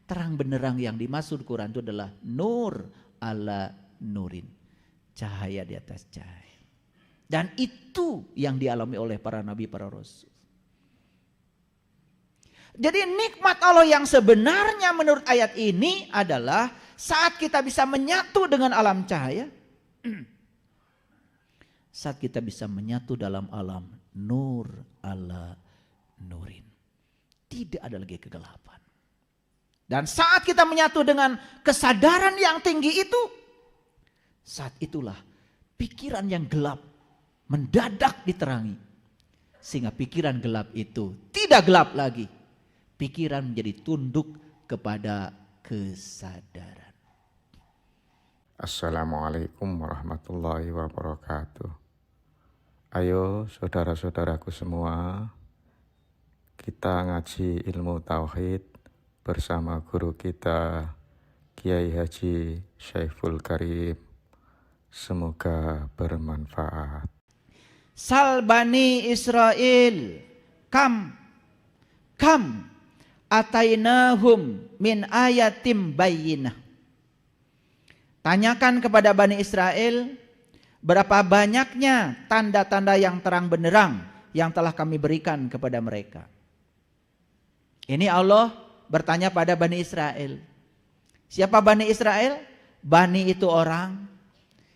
Terang benderang yang dimaksud Quran itu adalah nur ala nurin. Cahaya di atas cahaya. Dan itu yang dialami oleh para nabi, para rasul. Jadi nikmat Allah yang sebenarnya menurut ayat ini adalah saat kita bisa menyatu dengan alam cahaya. Saat kita bisa menyatu dalam alam nur ala nurin. Tidak ada lagi kegelapan. Dan saat kita menyatu dengan kesadaran yang tinggi itu, saat itulah pikiran yang gelap mendadak diterangi. Sehingga pikiran gelap itu tidak gelap lagi. Pikiran menjadi tunduk kepada kesadaran. Assalamualaikum warahmatullahi wabarakatuh. Ayo saudara-saudaraku semua, kita ngaji ilmu tauhid bersama guru kita Kiai Haji Syaiful Karim. Semoga bermanfaat. Sal Bani Israel kam atainahum min ayatim bayyinah. Tanyakan kepada Bani Israel, berapa banyaknya tanda-tanda yang terang benderang yang telah kami berikan kepada mereka. Ini Allah bertanya pada Bani Israel. Siapa Bani Israel? Bani itu orang,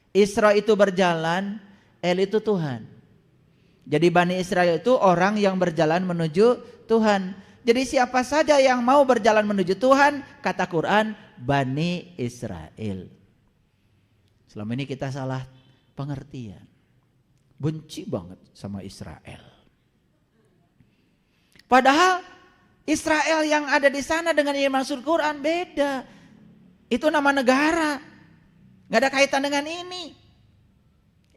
Isra itu berjalan, El itu Tuhan. Jadi Bani Israel itu orang yang berjalan menuju Tuhan. Jadi siapa saja yang mau berjalan menuju Tuhan, kata Quran, Bani Israel. Selama ini kita salah pengertian. Benci banget sama Israel. Padahal Israel yang ada di sana dengan yang maksud Quran beda. Itu nama negara. Gak ada kaitan dengan ini.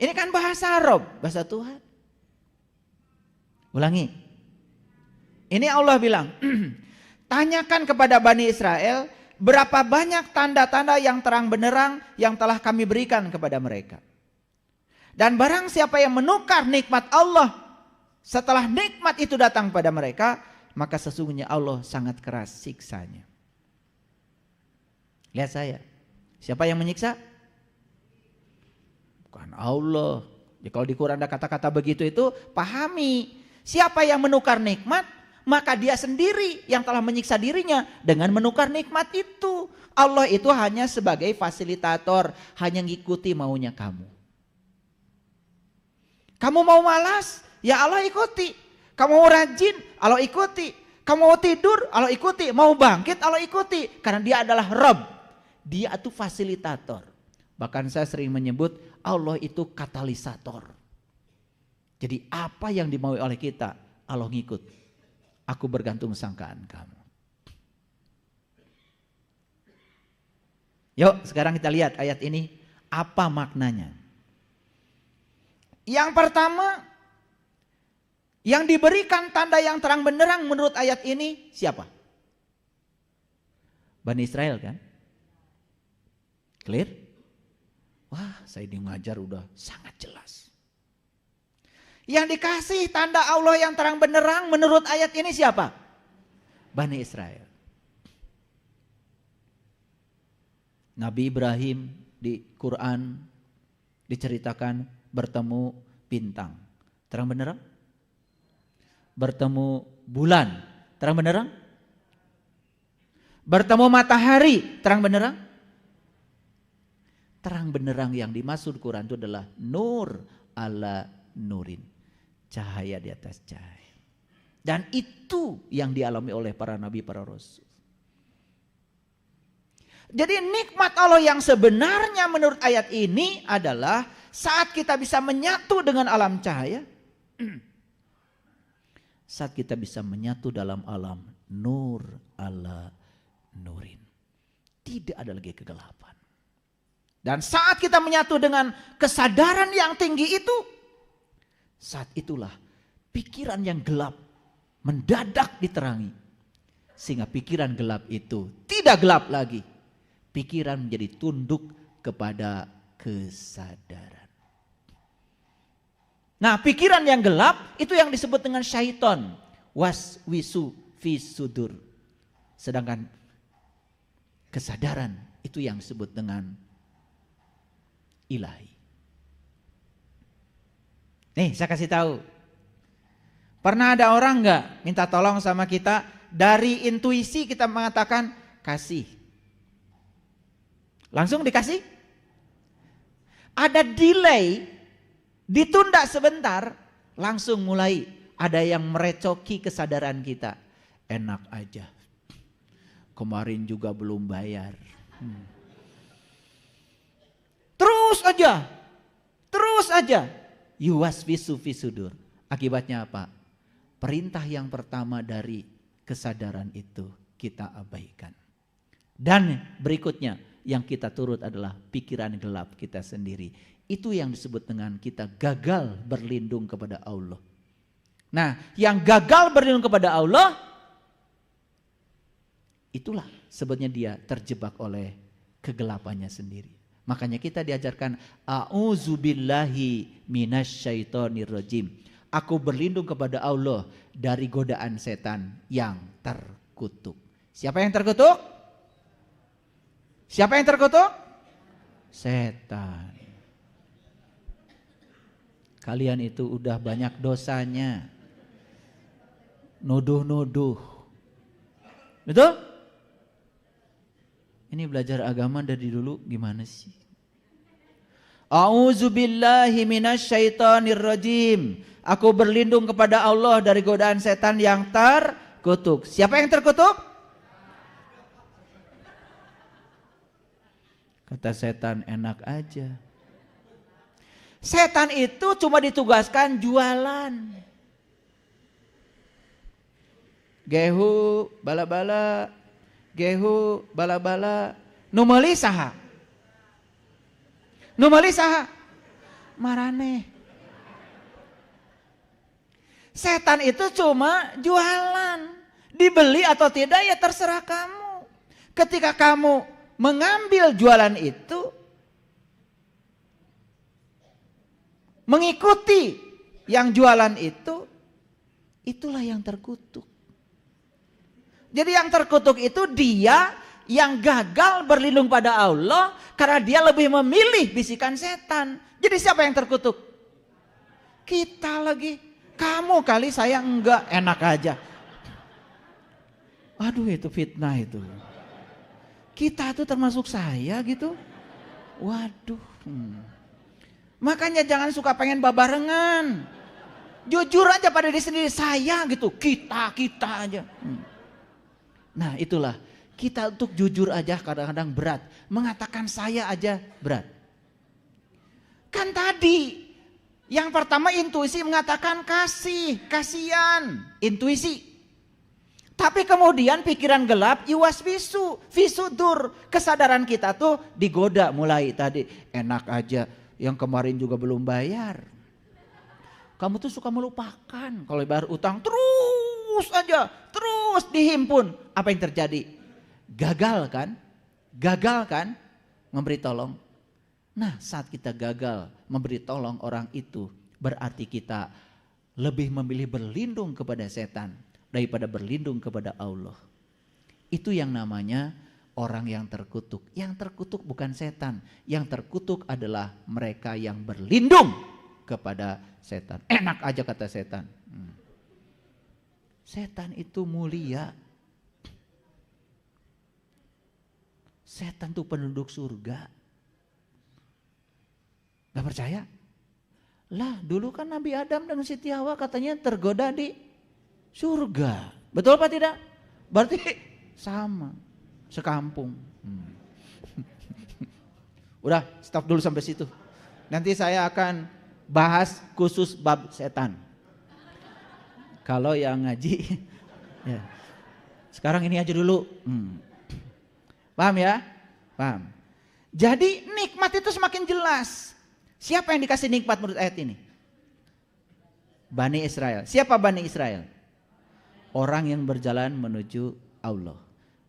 Ini kan bahasa Arab, bahasa Tuhan. Ulangi. Ini Allah bilang, tanyakan kepada Bani Israel, berapa banyak tanda-tanda yang terang benderang yang telah kami berikan kepada mereka. Dan barang siapa yang menukar nikmat Allah, setelah nikmat itu datang pada mereka, maka sesungguhnya Allah sangat keras siksanya. Lihat saya, siapa yang menyiksa? Bukan Allah. Ya, kalau di Quran ada kata-kata begitu itu pahami. Siapa yang menukar nikmat, maka dia sendiri yang telah menyiksa dirinya dengan menukar nikmat itu. Allah itu hanya sebagai fasilitator, hanya ngikuti maunya kamu. Kamu mau malas, ya Allah ikuti. Kamu mau rajin, Allah ikuti. Kamu mau tidur, Allah ikuti. Mau bangkit, Allah ikuti. Karena dia adalah Rabb. Dia itu fasilitator. Bahkan saya sering menyebut Allah itu katalisator. Jadi apa yang dimaui oleh kita, Allah ngikut. Aku bergantung sangkaan kamu. Yuk sekarang kita lihat ayat ini. Apa maknanya? Yang pertama, yang diberikan tanda yang terang benderang menurut ayat ini siapa? Bani Israel kan? Clear? Wah, saya ini ngajar udah sangat jelas. Yang dikasih tanda Allah yang terang benderang menurut ayat ini siapa? Bani Israel. Nabi Ibrahim di Quran diceritakan bertemu bintang. Terang benderang? Bertemu bulan. Terang benderang? Bertemu matahari. Terang benderang? Terang benderang yang dimaksud Quran itu adalah nur ala nurin. Cahaya di atas cahaya. Dan itu yang dialami oleh para nabi, para rasul. Jadi nikmat Allah yang sebenarnya menurut ayat ini adalah saat kita bisa menyatu dengan alam cahaya. Saat kita bisa menyatu dalam alam nur ala nurin. Tidak ada lagi kegelapan. Dan saat kita menyatu dengan kesadaran yang tinggi itu, saat itulah pikiran yang gelap mendadak diterangi. Sehingga pikiran gelap itu tidak gelap lagi. Pikiran menjadi tunduk kepada kesadaran. Nah, pikiran yang gelap itu yang disebut dengan syaiton. Waswisu fi sudur. Sedangkan kesadaran, itu yang disebut dengan ilahi. Nih saya kasih tahu. Pernah ada orang enggak minta tolong sama kita, dari intuisi kita mengatakan kasih. Langsung dikasih? Ada delay, ditunda sebentar, langsung mulai ada yang merecoki kesadaran kita. Enak aja. Kemarin juga belum bayar. Terus aja. Yuwaswisu fisudur. Akibatnya apa? Perintah yang pertama dari kesadaran itu kita abaikan. Dan berikutnya yang kita turut adalah pikiran gelap kita sendiri. Itu yang disebut dengan kita gagal berlindung kepada Allah. Nah, yang gagal berlindung kepada Allah, itulah sebetulnya dia terjebak oleh kegelapannya sendiri. Makanya kita diajarkan a'udzubillahi minasyaitonirrajim. Aku berlindung kepada Allah dari godaan setan yang terkutuk. Siapa yang terkutuk? Siapa yang terkutuk? Setan. Kalian itu udah banyak dosanya. Nuduh-nuduh. Betul? Ini belajar agama dari dulu gimana sih? A'udzubillahi minasyaitonirrajim. Aku berlindung kepada Allah dari godaan setan yang terkutuk. Siapa yang terkutuk? Kata setan, enak aja. Setan itu cuma ditugaskan jualan. Gehu bala-bala, gehu bala-bala. Nu meuli saha? Nu meuli saha? Maraneh. Setan itu cuma jualan. Dibeli atau tidak ya terserah kamu. Ketika kamu mengambil jualan itu, mengikuti yang jualan itu, itulah yang terkutuk. Jadi yang terkutuk itu dia yang gagal berlindung pada Allah karena dia lebih memilih bisikan setan. Jadi siapa yang terkutuk? Kita lagi. Kamu kali, saya enggak, enak aja. Aduh itu fitnah itu. Kita tuh termasuk saya gitu. Waduh. Makanya jangan suka pengen babarengan. Jujur aja pada diri sendiri, saya gitu. Kita aja. Nah itulah. Kita untuk jujur aja kadang-kadang berat. Mengatakan saya aja berat. Kan tadi yang pertama intuisi mengatakan kasih, kasihan, intuisi. Tapi kemudian pikiran gelap, yuwaswisu, fisudur, kesadaran kita tuh digoda mulai tadi. Enak aja, yang kemarin juga belum bayar. Kamu tuh suka melupakan, kalau bayar utang terus aja, terus dihimpun. Apa yang terjadi? Gagal kan memberi tolong. Nah saat kita gagal memberi tolong orang itu, berarti kita lebih memilih berlindung kepada setan daripada berlindung kepada Allah. Itu yang namanya orang yang terkutuk. Yang terkutuk bukan setan, yang terkutuk adalah mereka yang berlindung kepada setan. Enak aja kata setan. Setan itu mulia. Setan itu penduduk surga. Gak percaya? Lah dulu kan Nabi Adam dan Siti Hawa katanya tergoda di surga. Betul apa tidak? Berarti sama. Sekampung. Udah stop dulu sampai situ. Nanti saya akan bahas khusus bab setan. Kalau yang ngaji. Ya. Sekarang ini aja dulu. Paham ya? Paham. Jadi nikmat itu semakin jelas. Siapa yang dikasih nikmat menurut ayat ini? Bani Israel. Siapa Bani Israel? Orang yang berjalan menuju Allah.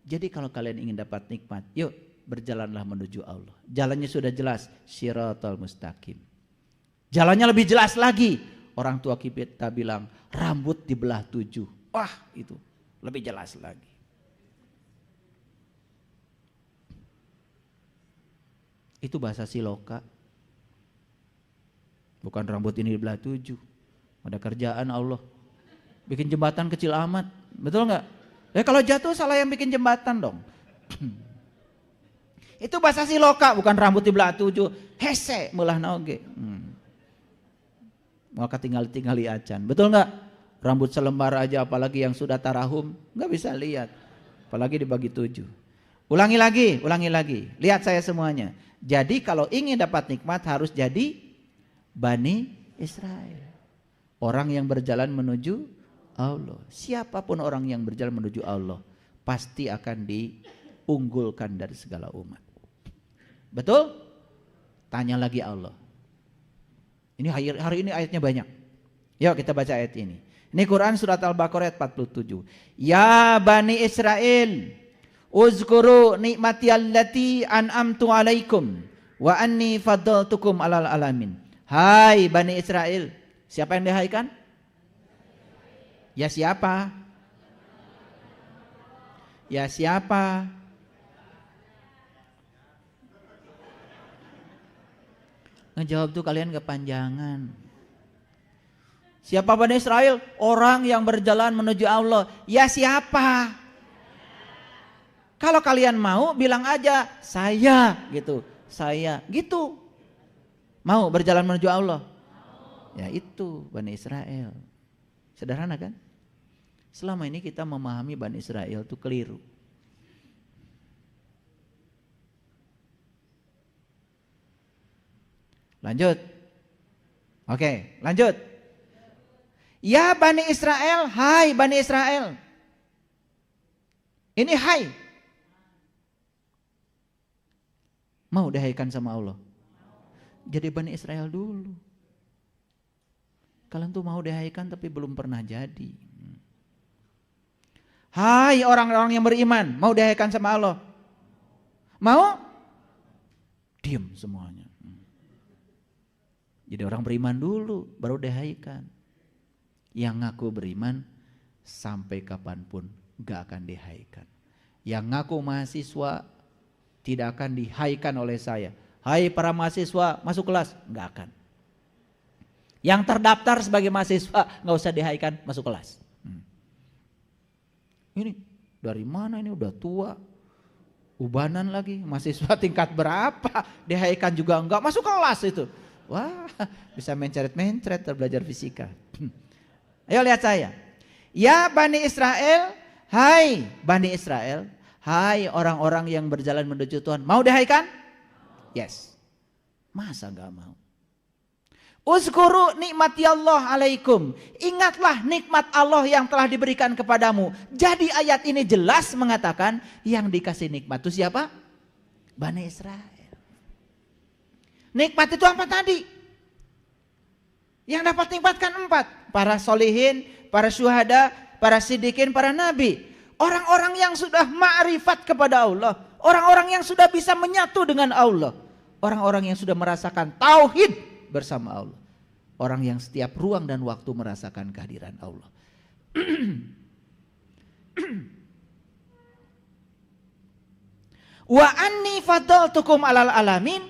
Jadi kalau kalian ingin dapat nikmat, yuk berjalanlah menuju Allah. Jalannya sudah jelas, Shiratal Mustaqim. Jalannya lebih jelas lagi. Orang tua kita bilang rambut dibelah 7. Wah itu lebih jelas lagi. Itu bahasa Siloka. Bukan rambut ini dibelah 7. Ada kerjaan Allah. Bikin jembatan kecil amat. Betul nggak? Kalau jatuh salah yang bikin jembatan dong. Itu bahasa Siloka, bukan rambut dibelah 7. Hese melah naoge. Maka tinggali acan. Betul nggak? Rambut selembar aja, apalagi yang sudah tarahum, nggak bisa lihat. Apalagi dibagi 7. Ulangi lagi. Lihat saya semuanya. Jadi kalau ingin dapat nikmat harus jadi Bani Israel. Orang yang berjalan menuju Allah. Siapapun orang yang berjalan menuju Allah pasti akan diunggulkan dari segala umat. Betul? Tanya lagi Allah. Ini hari ini ayatnya banyak. Yuk kita baca ayat ini. Ini Quran surat Al-Baqarah ayat 47. Ya Bani Israel, uzkuru nikmati allati an'amtu alaikum wa anni faddaltukum alal alamin. Hai Bani Israel. Siapa yang dihaikan? Ya siapa? Ya siapa? Ngejawab tuh kalian kepanjangan. Siapa Bani Israel? Orang yang berjalan menuju Allah. Ya siapa? Kalau kalian mau bilang aja saya gitu. Saya gitu. Mau berjalan menuju Allah? Ya itu Bani Israel. Sederhana kan? Selama ini kita memahami Bani Israel itu keliru. Lanjut. Oke, lanjut. Ya Bani Israel, hai Bani Israel. Ini hai. Mau dihaikan sama Allah? Jadi Bani Israel dulu. Kalian tuh mau dihaikan tapi belum pernah jadi. Hai orang-orang yang beriman, mau dihaikan sama Allah? Mau? Diam semuanya. Jadi orang beriman dulu, baru dihaikan. Yang ngaku beriman sampai kapanpun gak akan dihaikan. Yang ngaku mahasiswa tidak akan dihaikan oleh saya. Hai para mahasiswa masuk kelas, gak akan. Yang terdaftar sebagai mahasiswa gak usah dihaikan, masuk kelas. Ini dari mana ini udah tua, ubanan lagi, mahasiswa tingkat berapa, dihaikan juga enggak, masuk kelas itu. Wah, bisa mencret-mencret belajar fisika. Ayo lihat saya. Ya Bani Israel, hai Bani Israel, hai orang-orang yang berjalan menuju Tuhan. Mau dihaikan? Yes. Masa enggak mau? Uzkuru nikmati Allah alaikum. Ingatlah nikmat Allah yang telah diberikan kepadamu. Jadi ayat ini jelas mengatakan yang dikasih nikmat itu siapa? Bani Israel. Nikmat itu apa tadi? Yang dapat nikmat kan 4. Para solihin, para syuhada, para siddiqin, para nabi. Orang-orang yang sudah ma'rifat kepada Allah. Orang-orang yang sudah bisa menyatu dengan Allah. Orang-orang yang sudah merasakan tauhid bersama Allah. Orang yang setiap ruang dan waktu merasakan kehadiran Allah. Wa anni faddaltukum alal alamin.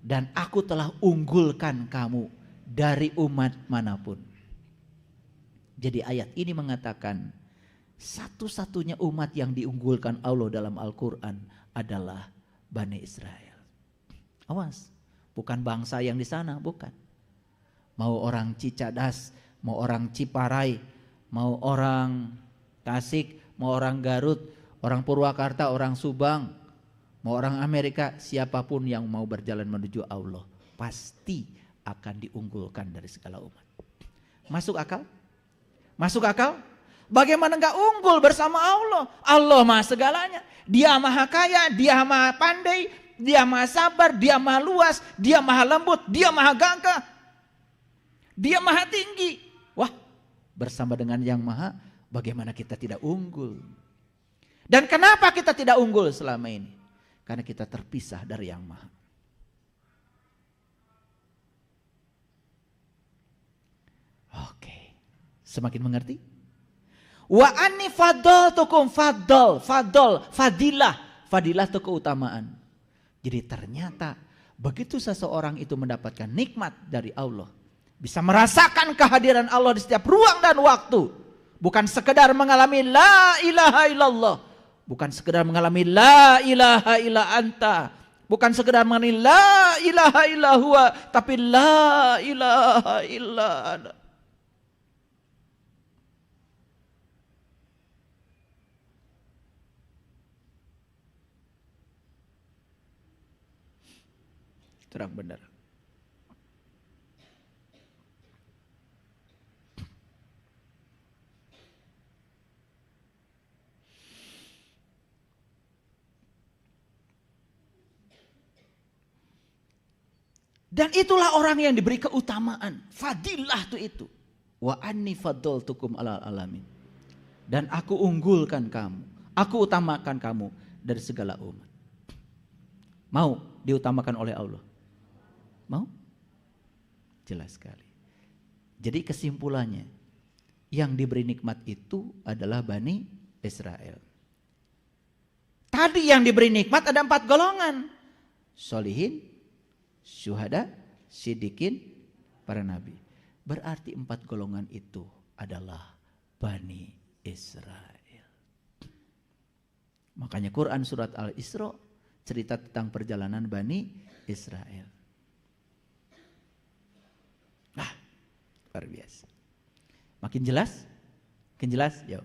Dan aku telah unggulkan kamu dari umat manapun. Jadi ayat ini mengatakan satu-satunya umat yang diunggulkan Allah dalam Al-Quran adalah Bani Israel. Awas, bukan bangsa yang di sana, bukan. Mau orang Cicadas, mau orang Ciparai, mau orang Tasik, mau orang Garut, orang Purwakarta, orang Subang, mau orang Amerika, siapapun yang mau berjalan menuju Allah pasti akan diunggulkan dari segala umat. Masuk akal? Masuk akal? Bagaimana enggak unggul bersama Allah? Allah maha segalanya. Dia maha kaya, dia maha pandai, dia maha sabar, dia maha luas, dia maha lembut, dia maha gagah. Dia maha tinggi. Wah, bersama dengan yang maha, bagaimana kita tidak unggul? Dan kenapa kita tidak unggul selama ini? Karena kita terpisah dari yang maha. Oke, semakin mengerti? Wa anni faddaltukum, fadilah itu keutamaan. Jadi ternyata begitu seseorang itu mendapatkan nikmat dari Allah, bisa merasakan kehadiran Allah di setiap ruang dan waktu, bukan sekedar mengalami la ilaha illallah, bukan sekedar mengalami la ilaha illa anta, bukan sekedar mengalami la ilaha illa huwa, tapi la ilaha illa ana. Terang benar. Dan itulah orang yang diberi keutamaan, fadilah itu. Wa anni faddaltukum alal alamin. Dan aku unggulkan kamu, aku utamakan kamu dari segala umat. Mau diutamakan oleh Allah? Mau? Jelas sekali. Jadi kesimpulannya, yang diberi nikmat itu adalah Bani Israel. Tadi yang diberi nikmat ada 4 golongan. Solihin, syuhada, sidikin, para nabi. Berarti 4 golongan itu adalah Bani Israel. Makanya Quran surat Al-Isra cerita tentang perjalanan Bani Israel. Nah, luar biasa. Makin jelas? Makin jelas? Yuk.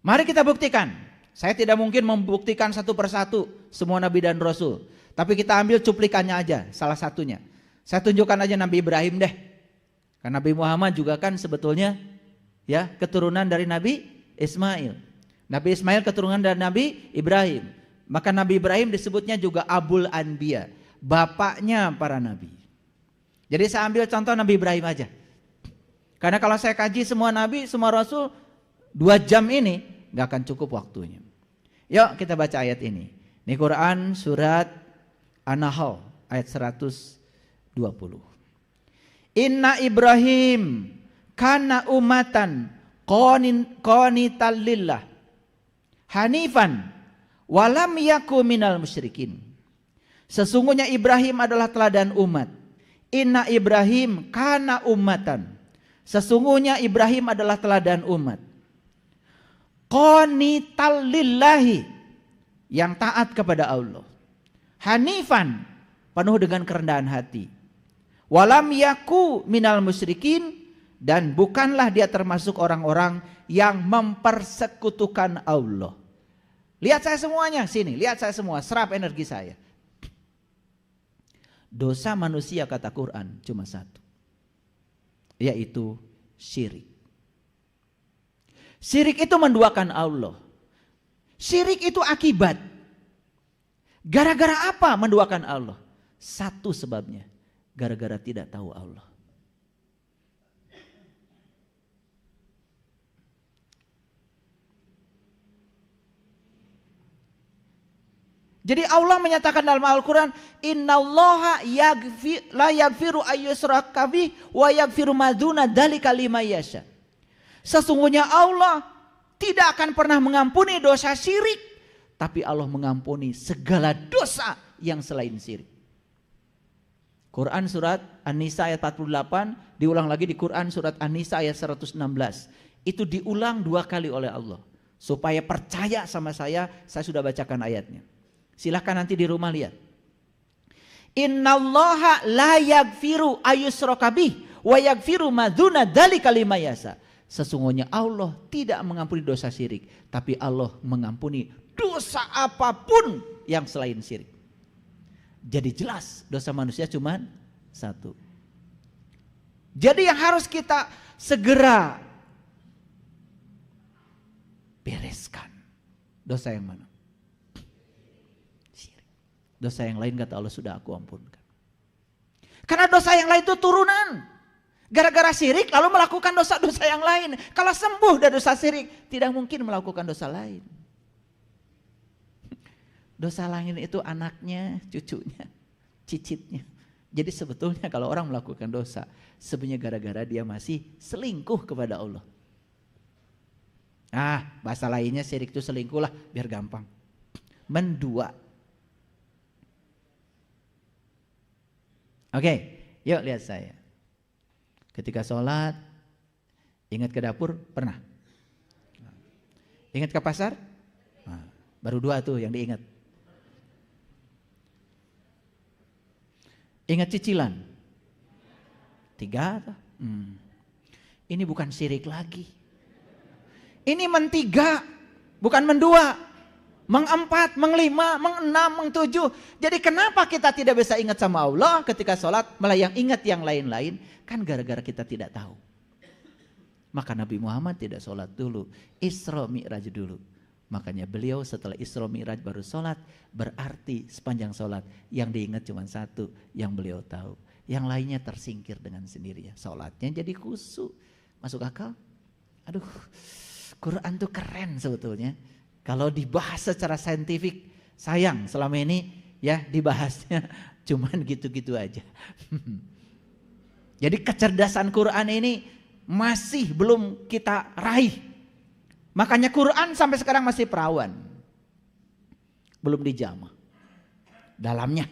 Mari kita buktikan. Saya tidak mungkin membuktikan satu persatu semua nabi dan rasul. Tapi kita ambil cuplikannya aja, salah satunya. Saya tunjukkan aja Nabi Ibrahim deh. Karena Nabi Muhammad juga kan sebetulnya ya keturunan dari Nabi Ismail. Nabi Ismail keturunan dari Nabi Ibrahim. Maka Nabi Ibrahim disebutnya juga Abul Anbiya, bapaknya para nabi. Jadi saya ambil contoh Nabi Ibrahim aja. Karena kalau saya kaji semua nabi, semua rasul 2 jam ini gak akan cukup waktunya. Yuk kita baca ayat ini. Ini Quran surat An-Nahl ayat 120. Inna Ibrahim kana umatan qanitan lillah hanifan walam yaku minal musyrikin. Sesungguhnya Ibrahim adalah teladan umat. Inna Ibrahim kana umatan. Sesungguhnya Ibrahim adalah teladan umat. Qanitan lillahi, yang taat kepada Allah. Hanifan, penuh dengan kerendahan hati. Walam yaku minal musyrikin, dan bukanlah dia termasuk orang-orang yang mempersekutukan Allah. Lihat saya semuanya sini, lihat saya semua, serap energi saya. Dosa manusia kata Quran cuma satu, yaitu syirik. Syirik itu menduakan Allah. Syirik itu akibat. Gara-gara apa menduakan Allah? Satu sebabnya, gara-gara tidak tahu Allah. Jadi Allah menyatakan dalam Al-Quran, innallaha la yaghfiru ayyushraka bih wa yaghfiru ma duna dzalika liman yasha. Sesungguhnya Allah tidak akan pernah mengampuni dosa syirik, tapi Allah mengampuni segala dosa yang selain syirik. Quran surat An-Nisa ayat 48, diulang lagi di Quran surat An-Nisa ayat 116. Itu diulang 2 kali oleh Allah. Supaya percaya sama saya sudah bacakan ayatnya. Silahkan nanti di rumah lihat. Innallaha la yaghfiru ayyushraka bih wa yaghfiru ma dzuna dzalika liman yasha. Sesungguhnya Allah tidak mengampuni dosa syirik, tapi Allah mengampuni dosa apapun yang selain syirik. Jadi jelas dosa manusia cuma satu. Jadi yang harus kita segera bereskan, dosa yang mana? Dosa yang lain kata Allah sudah aku ampunkan. Karena dosa yang lain itu turunan. Gara-gara syirik lalu melakukan dosa-dosa yang lain. Kalau sembuh dari dosa syirik, tidak mungkin melakukan dosa lain. Dosa lain itu anaknya, cucunya, cicitnya. Jadi sebetulnya kalau orang melakukan dosa, sebenarnya gara-gara dia masih selingkuh kepada Allah. Bahasa lainnya syirik itu selingkuh lah, biar gampang. Mendua. Oke, yuk lihat saya. Ketika sholat, ingat ke dapur, pernah? Ingat ke pasar? Nah, baru 2 tuh yang diingat. Ingat cicilan? 3 tuh. Ini bukan syirik lagi. Ini men-3, bukan men-2. Meng-4, meng-5, meng-6, meng-7. Jadi kenapa kita tidak bisa ingat sama Allah ketika sholat, malah yang ingat yang lain-lain? Kan gara-gara kita tidak tahu. Maka Nabi Muhammad tidak sholat dulu, Isra Mi'raj dulu. Makanya beliau setelah Isra Mi'raj baru sholat, berarti sepanjang sholat yang diingat cuma 1 yang beliau tahu. Yang lainnya tersingkir dengan sendirinya. Sholatnya jadi khusyuk. Masuk akal? Aduh, Quran tuh keren sebetulnya. Kalau dibahas secara saintifik, sayang selama ini ya dibahasnya cuman gitu-gitu aja. Jadi kecerdasan Quran ini masih belum kita raih. Makanya Quran sampai sekarang masih perawan. Belum dijamah. Dalamnya.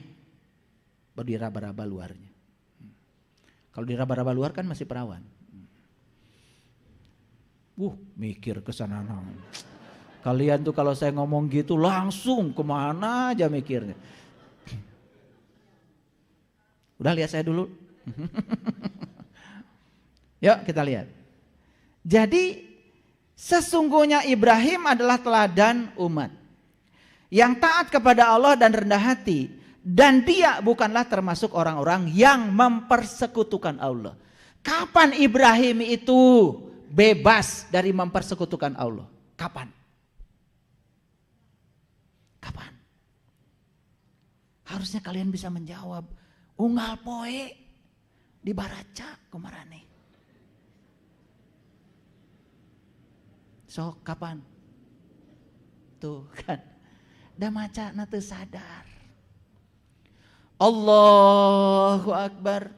Baru diraba-raba luarnya. Kalau diraba-raba luar kan masih perawan. Mikir ke sana. Kalian tuh kalau saya ngomong gitu langsung kemana aja mikirnya. Udah lihat saya dulu. Yuk kita lihat. Jadi sesungguhnya Ibrahim adalah teladan umat. Yang taat kepada Allah dan rendah hati. Dan dia bukanlah termasuk orang-orang yang mempersekutukan Allah. Kapan Ibrahim itu bebas dari mempersekutukan Allah? Kapan? Kapan? Harusnya kalian bisa menjawab. Unggal poe di baraca kumarane. So kapan? Tuh kan. Da maca na teu sadar. Allahu Akbar.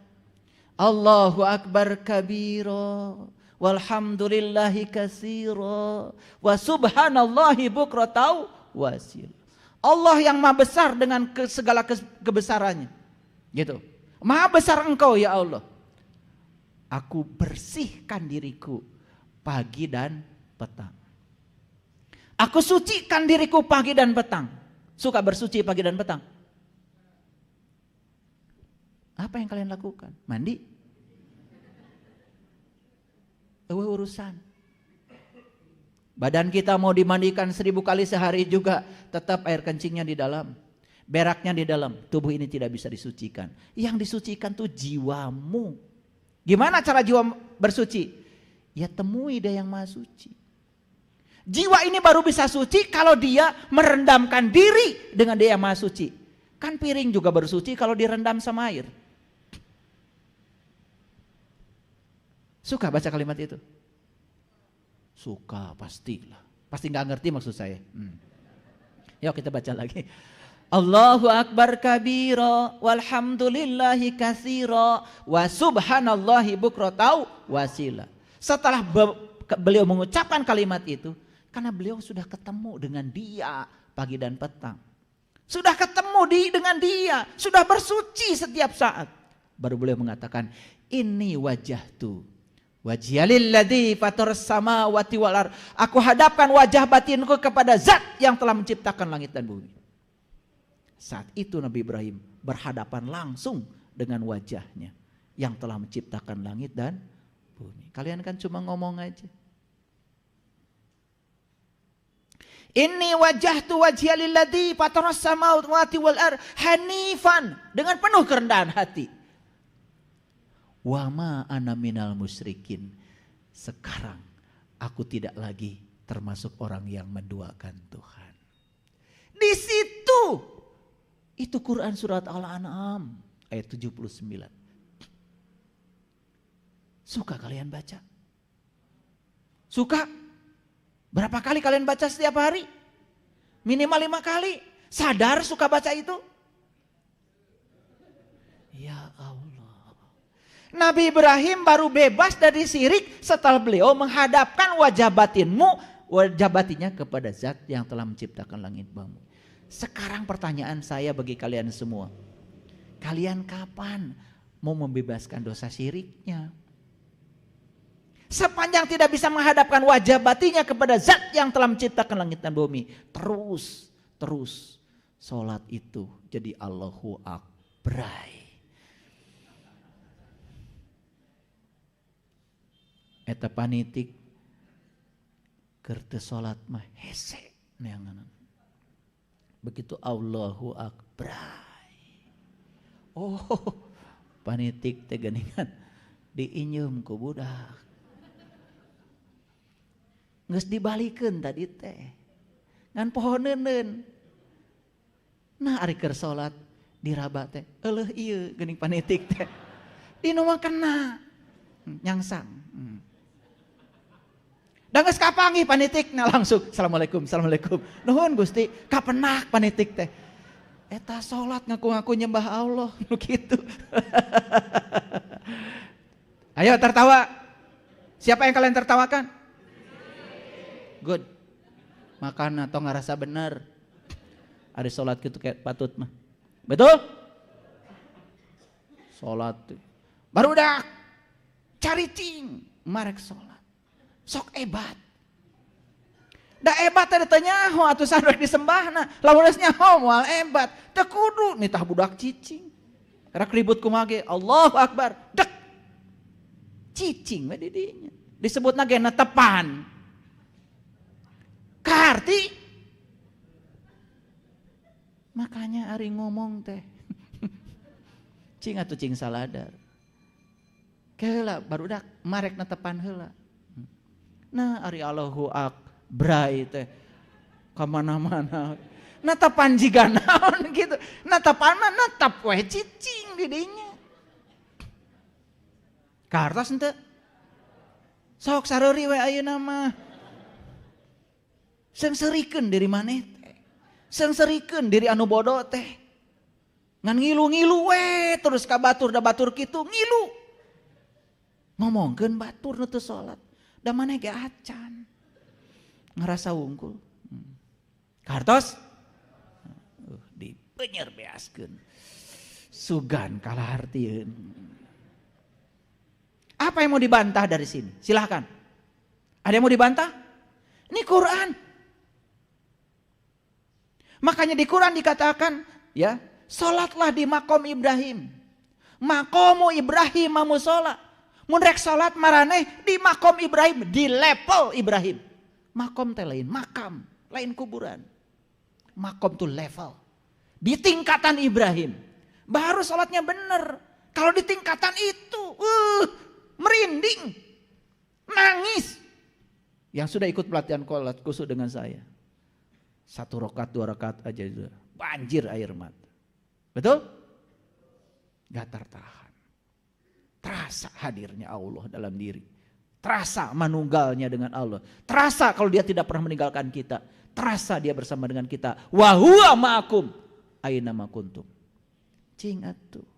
Allahu Akbar kabiro. Walhamdulillahi katsiro. Wa subhanallahi bukratan wasil. Allah yang maha besar dengan segala kebesarannya. Gitu. Maha besar engkau ya Allah. Aku bersihkan diriku pagi dan petang. Aku sucikan diriku pagi dan petang. Suka bersuci pagi dan petang? Apa yang kalian lakukan? Mandi? Urusan. Badan kita mau dimandikan 1000 kali sehari juga tetap air kencingnya di dalam. Beraknya di dalam. Tubuh ini tidak bisa disucikan. Yang disucikan tuh jiwamu. Gimana cara jiwa bersuci? Ya temui dia yang maha suci. Jiwa ini baru bisa suci kalau dia merendamkan diri dengan dia yang maha suci. Kan piring juga bersuci kalau direndam sama air. Suka baca kalimat itu? Suka pastilah. Pasti gak ngerti maksud saya. Yuk kita baca lagi. Allahu Akbar kabira walhamdulillahi katsira wa subhanallahi bukratan wasila. Setelah beliau mengucapkan kalimat itu, karena beliau sudah ketemu dengan dia pagi dan petang. Sudah ketemu dengan dia, sudah bersuci setiap saat. Baru beliau mengatakan, "Inni wajjahtu wajhialilladzi fataras samawati wal ardh." Aku hadapkan wajah batinku kepada zat yang telah menciptakan langit dan bumi. Saat itu Nabi Ibrahim berhadapan langsung dengan wajahnya yang telah menciptakan langit dan bumi. Kalian kan cuma ngomong aja. Inni wajjahtu wajhialilladzi fataras samawati wal ardh hanifan, dengan penuh kerendahan hati. Wa ma ana minal musyrikin. Sekarang aku tidak lagi termasuk orang yang menduakan Tuhan. Di situ itu Quran surat Al-An'am ayat 79. Suka kalian baca? Suka? Berapa kali kalian baca setiap hari? Minimal 5 kali. Sadar suka baca itu? Ya Allah. Nabi Ibrahim baru bebas dari syirik setelah beliau menghadapkan wajah batinnya kepada zat yang telah menciptakan langit bumi. Sekarang pertanyaan saya bagi kalian semua. Kalian kapan mau membebaskan dosa syiriknya. Sepanjang tidak bisa menghadapkan wajah batinnya kepada zat yang telah menciptakan langit dan bumi. Terus sholat itu jadi Allahu Akbar. Eta panitik kertes sholat mah hese neanganan. Begitu Allahu Akbar. Oh, panitik teh geuningan diinyeum ku budak. Geus dibalikeun tadi teh. Ngan pohoneuneun. Nah ari keur salat diraba teh, eueuh ieu geuning panitik teh. Dinu mah kena nyangsang. Da geus kapanggih panitik na langsung assalamualaikum. Nuhun Gusti, kapenak panitik teh. Eta salat ngaku-ngaku nyembah Allah nu kitu. Ayo tertawa. Siapa yang kalian tertawakan? Good. Makan atau ngerasa benar. Ada sholat gitu kayak patut mah. Betul? Sholat. Baru udah cari ting. Marek sholat. Sok ebat. Da ebat teh ditanya ho atuh sandrek disembah na. Lamun geus nyaho moal ebat. Teu kudu nitah budak cicing. Rek ribut kumaha ge Allahu Akbar. Dek. Cicing we di dinya. Disebutna ge netepan. Karti makanya ari ngomong teh cing atuh cing saladar keula barudak marek netepan heula. Nah ari Allahu Akbar teh kamana-mana netepan jiga naon gitu, netepan mah netep we cicing di dinya. Kartos henteu sok sareuri we ayeuna mah. Sengsserikeun diri maneh teh. Sengsserikeun diri anu bodoh teh. Ngan ngilu-ngilu we terus ka batur da batur kitu ngilu. Ngomongkeun batur nu teu salat. Da maneh ge acan. Ngarasa unggul. Kartos dipenyer beaskeun. Sugan kalahartieun. Apa yang mau dibantah dari sini? Silahkan. Ada yang mau dibantah? Ini Quran. Makanya di Quran dikatakan, ya, salatlah di makom Ibrahim. Makomu Ibrahim mamu salat. Mun rek salat maraneh di makom Ibrahim, di level Ibrahim. Makom teh lain, makam, lain kuburan. Makom tuh level. Di tingkatan Ibrahim. Baru salatnya bener. Kalau di tingkatan itu, merinding. Nangis. Yang sudah ikut pelatihan sholat khusus dengan saya. 1 rakaat 2 rakaat aja sudah banjir air mata. Betul? Gak tertahan. Terasa hadirnya Allah dalam diri. Terasa manunggalnya dengan Allah. Terasa kalau dia tidak pernah meninggalkan kita. Terasa dia bersama dengan kita. Wa huwa ma'akum aina ma kuntum. Cing atuh.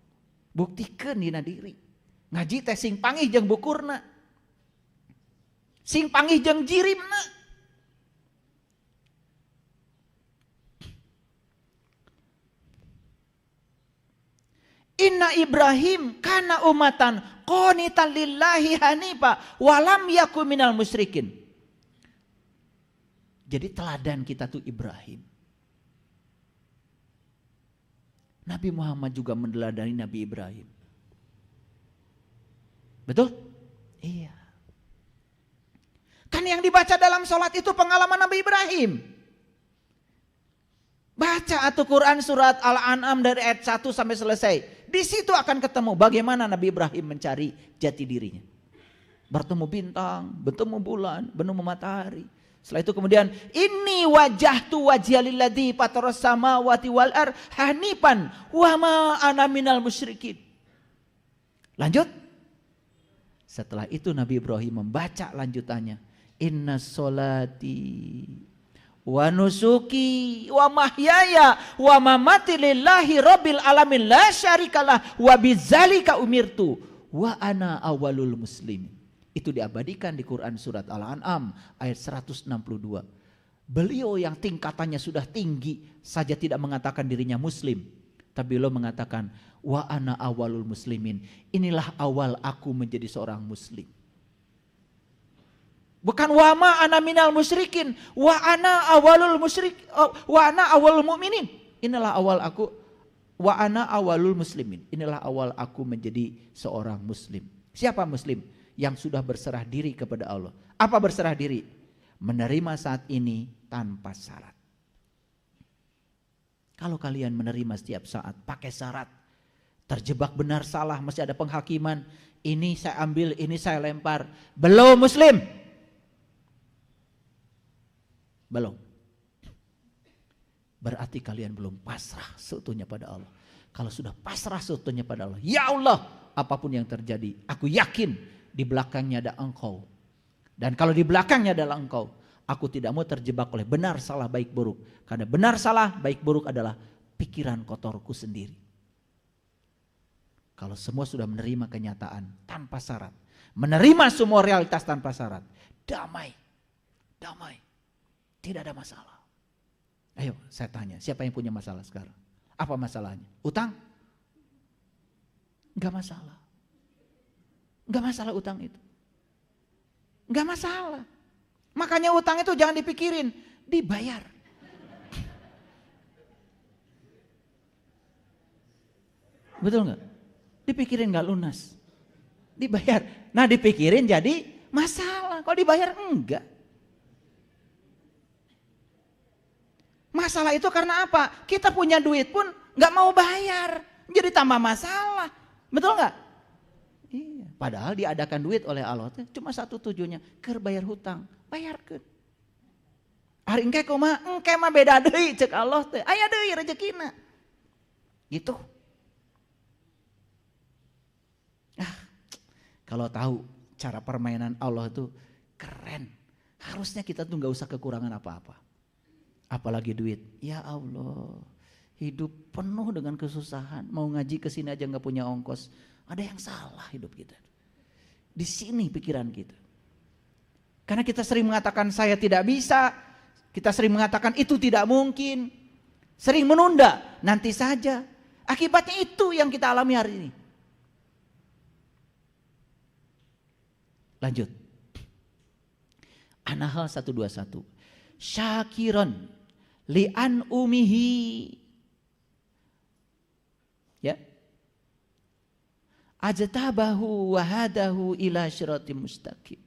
Buktikeun dina diri. Ngaji teh sing pangih jeung bukurna. Sing panggih jeung jirimna. Inna Ibrahim kana umatan qanitan lillahi hanifa walam yakun minal musyrikin. Jadi teladan kita tuh Ibrahim. Nabi Muhammad juga meneladani Nabi Ibrahim. Betul? Iya. Kan yang dibaca dalam sholat itu pengalaman Nabi Ibrahim. Baca atau Quran surat Al-An'am dari ayat 1 sampai selesai. Di situ akan ketemu bagaimana Nabi Ibrahim mencari jati dirinya. Bertemu bintang, bertemu bulan, bertemu matahari. Setelah itu kemudian inni wajahtu wajhiya lilladzi fataras samawati wal ardh hanifan wa ma ana minal musyrikin. Lanjut. Setelah itu Nabi Ibrahim membaca lanjutannya. Inna sholati wa nusuki wa mahyaya wa mamati lillahi rabbil alamin la syarikalah wa bidzalika umirtu wa ana awalul muslimin. Itu diabadikan di Quran surat Al-An'am ayat 162. Beliau yang tingkatannya sudah tinggi saja tidak mengatakan dirinya muslim. Tapi beliau mengatakan, wa ana awalul muslimin. Inilah awal aku menjadi seorang muslim. Bukan wa ma ana minal musyrikin, wa ana awalul musyrik, wa ana awalul mu'minin. Inilah awal aku, wa ana awalul muslimin. Inilah awal aku menjadi seorang muslim. Siapa muslim? Yang sudah berserah diri kepada Allah. Apa berserah diri? Menerima saat ini tanpa syarat. Kalau kalian menerima setiap saat pakai syarat, terjebak benar salah, masih ada penghakiman, ini saya ambil, ini saya lempar, belum muslim. Belum. Berarti kalian belum pasrah seutuhnya pada Allah. Kalau sudah pasrah seutuhnya pada Allah, ya Allah, apapun yang terjadi, aku yakin di belakangnya ada Engkau. Dan kalau di belakangnya adalah Engkau, aku tidak mau terjebak oleh benar, salah, baik, buruk. Karena benar, salah, baik, buruk adalah pikiran kotorku sendiri. Kalau semua sudah menerima kenyataan tanpa syarat, menerima semua realitas tanpa syarat, damai, damai, tidak ada masalah. Ayo saya tanya, siapa yang punya masalah sekarang? Apa masalahnya? Utang? Enggak masalah. Enggak masalah utang itu. Enggak masalah. Makanya utang itu jangan dipikirin, dibayar. Betul nggak? Dipikirin nggak lunas, dibayar. Nah dipikirin jadi masalah. Kalau dibayar enggak. Masalah itu karena apa? Kita punya duit pun nggak mau bayar, jadi tambah masalah. Betul nggak? Iya. Padahal diadakan duit oleh Allah cuma satu tujuannya, keur bayar hutang, bayarkeun. Hari engke mah beda deui cek Allah teh. Aya deui rezekina. Gitu. Kalau tahu cara permainan Allah itu keren. Harusnya kita tuh gak usah kekurangan apa-apa. Apalagi duit. Ya Allah, hidup penuh dengan kesusahan. Mau ngaji ke sini aja gak punya ongkos. Ada yang salah hidup kita. Di sini pikiran kita. Karena kita sering mengatakan saya tidak bisa. Kita sering mengatakan itu tidak mungkin. Sering menunda, nanti saja. Akibatnya itu yang kita alami hari ini. Lanjut. An-Nahl 121. Syakiron li'an umihi. Ya. Ajtabahu wa hadahu ila syiratim mustaqim.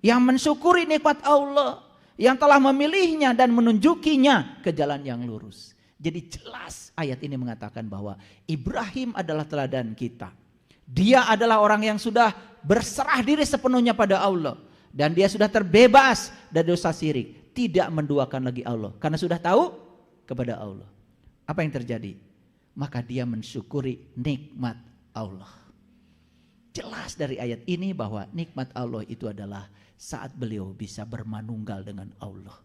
Yang mensyukuri nikmat Allah, yang telah memilihnya dan menunjukinya ke jalan yang lurus. Jadi jelas ayat ini mengatakan bahwa Ibrahim adalah teladan kita. Dia adalah orang yang sudah berserah diri sepenuhnya pada Allah. Dan dia sudah terbebas dari dosa syirik. Tidak menduakan lagi Allah. Karena sudah tahu kepada Allah. Apa yang terjadi? Maka dia mensyukuri nikmat Allah. Jelas dari ayat ini bahwa nikmat Allah itu adalah saat beliau bisa bermanunggal dengan Allah.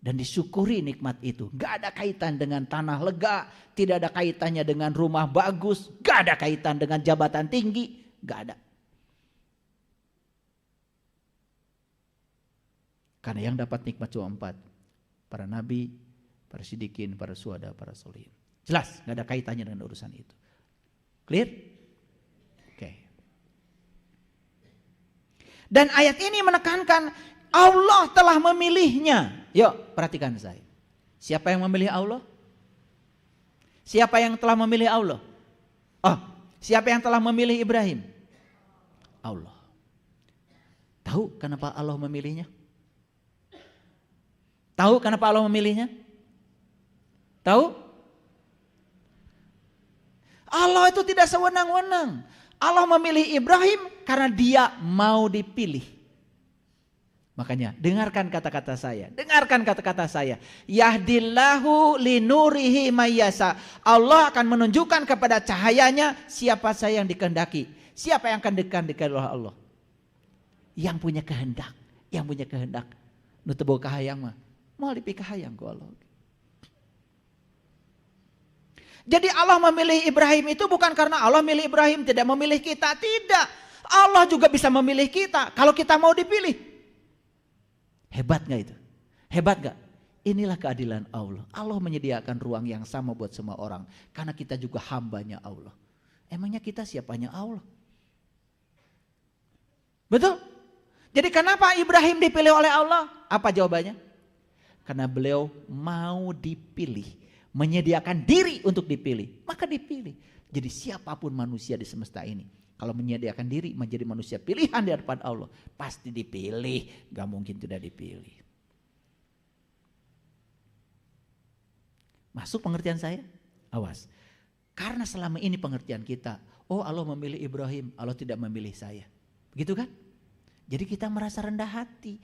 Dan disyukuri nikmat itu. Gak ada kaitan dengan tanah lega. Tidak ada kaitannya dengan rumah bagus. Gak ada kaitan dengan jabatan tinggi. Gak ada. Karena yang dapat nikmat cuma 4. Para nabi, para siddiqin, para syuhada, para sholihin. Jelas gak ada kaitannya dengan urusan itu. Clear? Oke. Dan ayat ini menekankan Allah telah memilihnya. Yuk perhatikan saya. Siapa yang memilih Allah? Siapa yang telah memilih Allah? Oh, siapa yang telah memilih Ibrahim? Allah. Tahu kenapa Allah memilihnya? Tahu kenapa Allah memilihnya? Tahu? Allah itu tidak sewenang-wenang. Allah memilih Ibrahim karena dia mau dipilih. Makanya dengarkan kata-kata saya. Dengarkan kata-kata saya. Yahdillahu linurihi mayyasa. Allah akan menunjukkan kepada cahayanya siapa saja yang dikehendaki. Siapa yang akan dikehendaki oleh Allah? Yang punya kehendak. Yang punya kehendak. Nu teu boga kahayang mah. Moal dipih kahayang ku Allah. Jadi Allah memilih Ibrahim itu bukan karena Allah milih Ibrahim tidak memilih kita. Tidak. Allah juga bisa memilih kita kalau kita mau dipilih. Hebat gak itu? Hebat gak? Inilah keadilan Allah. Allah menyediakan ruang yang sama buat semua orang. Karena kita juga hambanya Allah. Emangnya kita siapanya Allah? Betul? Jadi kenapa Ibrahim dipilih oleh Allah? Apa jawabannya? Karena beliau mau dipilih, menyediakan diri untuk dipilih, maka dipilih. Jadi siapapun manusia di semesta ini, kalau menyediakan diri menjadi manusia pilihan di hadapan Allah, pasti dipilih, gak mungkin tidak dipilih. Masuk pengertian saya? Awas. Karena selama ini pengertian kita, oh Allah memilih Ibrahim, Allah tidak memilih saya. Begitu kan? Jadi kita merasa rendah hati,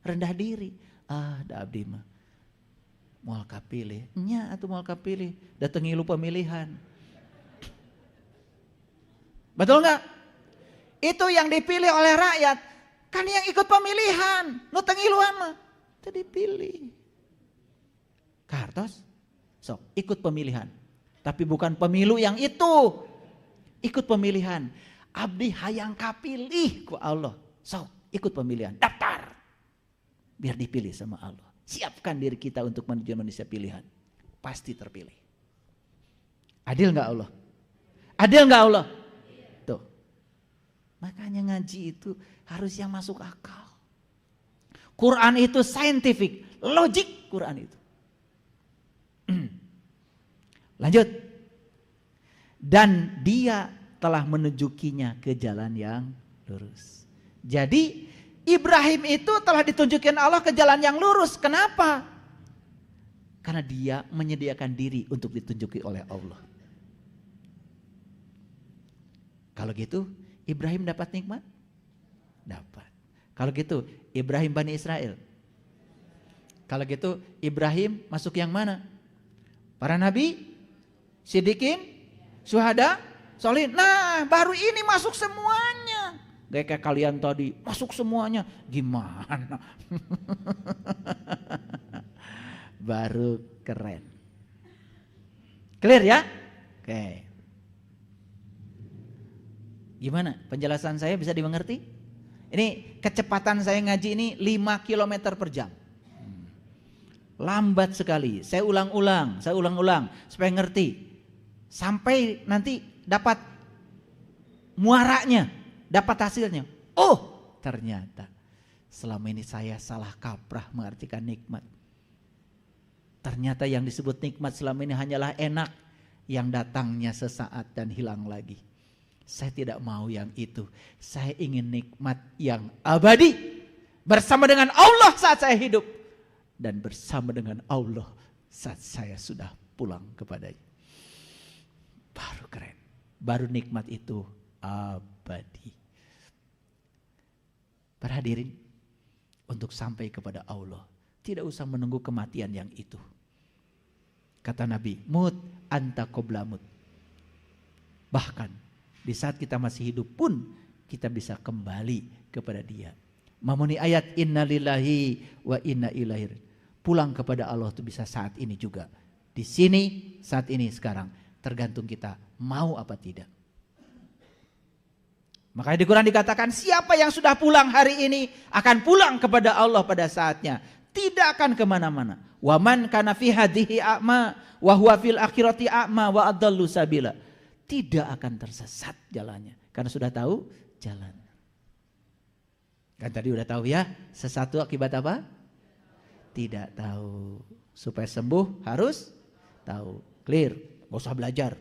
rendah diri. Da abdi mah moal kapilih, nya atuh moal kapilih, datangi lu pemilihan. Betul nggak? Itu yang dipilih oleh rakyat, kan yang ikut pemilihan. Nu tengiluan mah teu dipilih. Kartos, sok ikut pemilihan, tapi bukan pemilu yang itu. Ikut pemilihan, abdi hayang kapilih ku Allah. Sok ikut pemilihan, daftar. Biar dipilih sama Allah. Siapkan diri kita untuk menuju manusia pilihan. Pasti terpilih. Adil gak Allah? Adil gak Allah? Tuh. Makanya ngaji itu harus yang masuk akal. Quran itu scientific, logik Quran itu. Lanjut. Dan dia telah menunjukinya ke jalan yang lurus. Jadi Ibrahim itu telah ditunjukkan Allah ke jalan yang lurus. Kenapa? Karena dia menyediakan diri untuk ditunjuki oleh Allah. Kalau gitu Ibrahim dapat nikmat? Dapat. Kalau gitu Ibrahim Bani Israel? Kalau gitu Ibrahim masuk yang mana? Para nabi? Siddiqin? Syuhada? Sholihin? Nah baru ini masuk semuanya. Kayak kalian tadi masuk semuanya, gimana? Baru keren. Clear ya? Oke. Gimana? Penjelasan saya bisa dimengerti? Ini kecepatan saya ngaji ini 5 km per jam. Lambat sekali. Saya ulang-ulang supaya ngerti. Sampai nanti dapat muaranya. Dapat hasilnya. Oh ternyata selama ini saya salah kaprah mengartikan nikmat. Ternyata yang disebut nikmat selama ini hanyalah enak. Yang datangnya sesaat dan hilang lagi. Saya tidak mau yang itu. Saya ingin nikmat yang abadi. Bersama dengan Allah saat saya hidup. Dan bersama dengan Allah saat saya sudah pulang kepadanya. Baru keren. Baru nikmat itu abadi. Para hadirin, untuk sampai kepada Allah, tidak usah menunggu kematian yang itu. Kata Nabi, mut anta qabla mut. Bahkan di saat kita masih hidup pun kita bisa kembali kepada Dia. Memenuhi ayat innalillahi wa inna ilaihi. Pulang kepada Allah itu bisa saat ini juga. Di sini, saat ini, sekarang. Tergantung kita mau apa tidak. Makanya di Quran dikatakan siapa yang sudah pulang hari ini akan pulang kepada Allah pada saatnya. Tidak akan kemana-mana. Wa man kana fi hadhihi a'ma wa huwa fil akhirati a'ma wa adallu sabila. Tidak akan tersesat jalannya. Karena sudah tahu jalan. Kan tadi udah tahu ya. Sesuatu akibat apa? Tidak tahu. Supaya sembuh harus tahu. Clear. Gak usah belajar.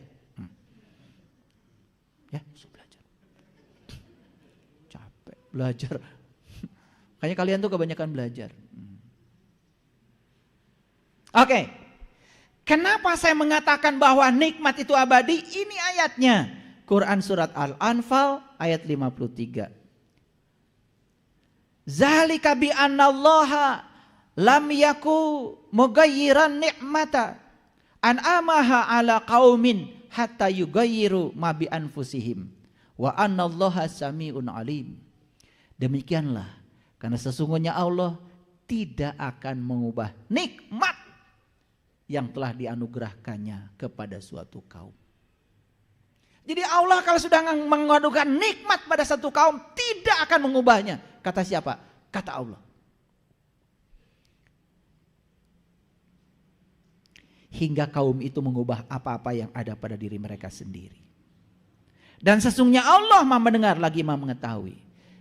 Ya, belajar. Kayaknya kalian tuh kebanyakan belajar. Oke. Kenapa saya mengatakan bahwa nikmat itu abadi? Ini ayatnya. Quran surat Al-Anfal ayat 53. Zalika bi annallaha lam yaku mughayyiran ni'mata an'amaha ala qaumin hatta yughayyiru ma bi anfusihim wa annallaha samiun alim. Demikianlah, karena sesungguhnya Allah tidak akan mengubah nikmat yang telah dianugerahkannya kepada suatu kaum. Jadi Allah kalau sudah menganugerahkan nikmat pada satu kaum tidak akan mengubahnya. Kata siapa? Kata Allah. hingga kaum itu mengubah apa-apa yang ada pada diri mereka sendiri. Dan sesungguhnya Allah Maha mendengar lagi Maha mengetahui.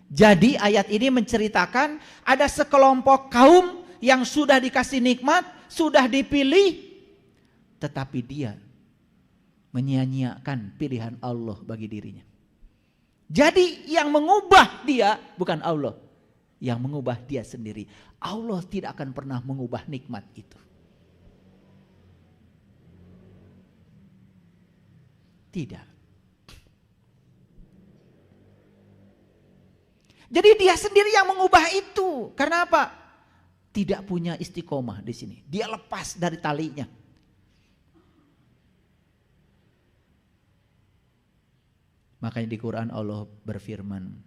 Jadi ayat ini menceritakan ada sekelompok kaum yang sudah dikasih nikmat, sudah dipilih, tetapi dia menyia-nyiakan pilihan Allah bagi dirinya. Jadi yang mengubah dia bukan Allah, yang mengubah dia sendiri. Allah tidak akan pernah mengubah nikmat itu. Tidak. Jadi dia sendiri yang mengubah itu. Karena apa? Tidak punya istiqomah di sini. Dia lepas dari talinya. Makanya di Quran Allah berfirman,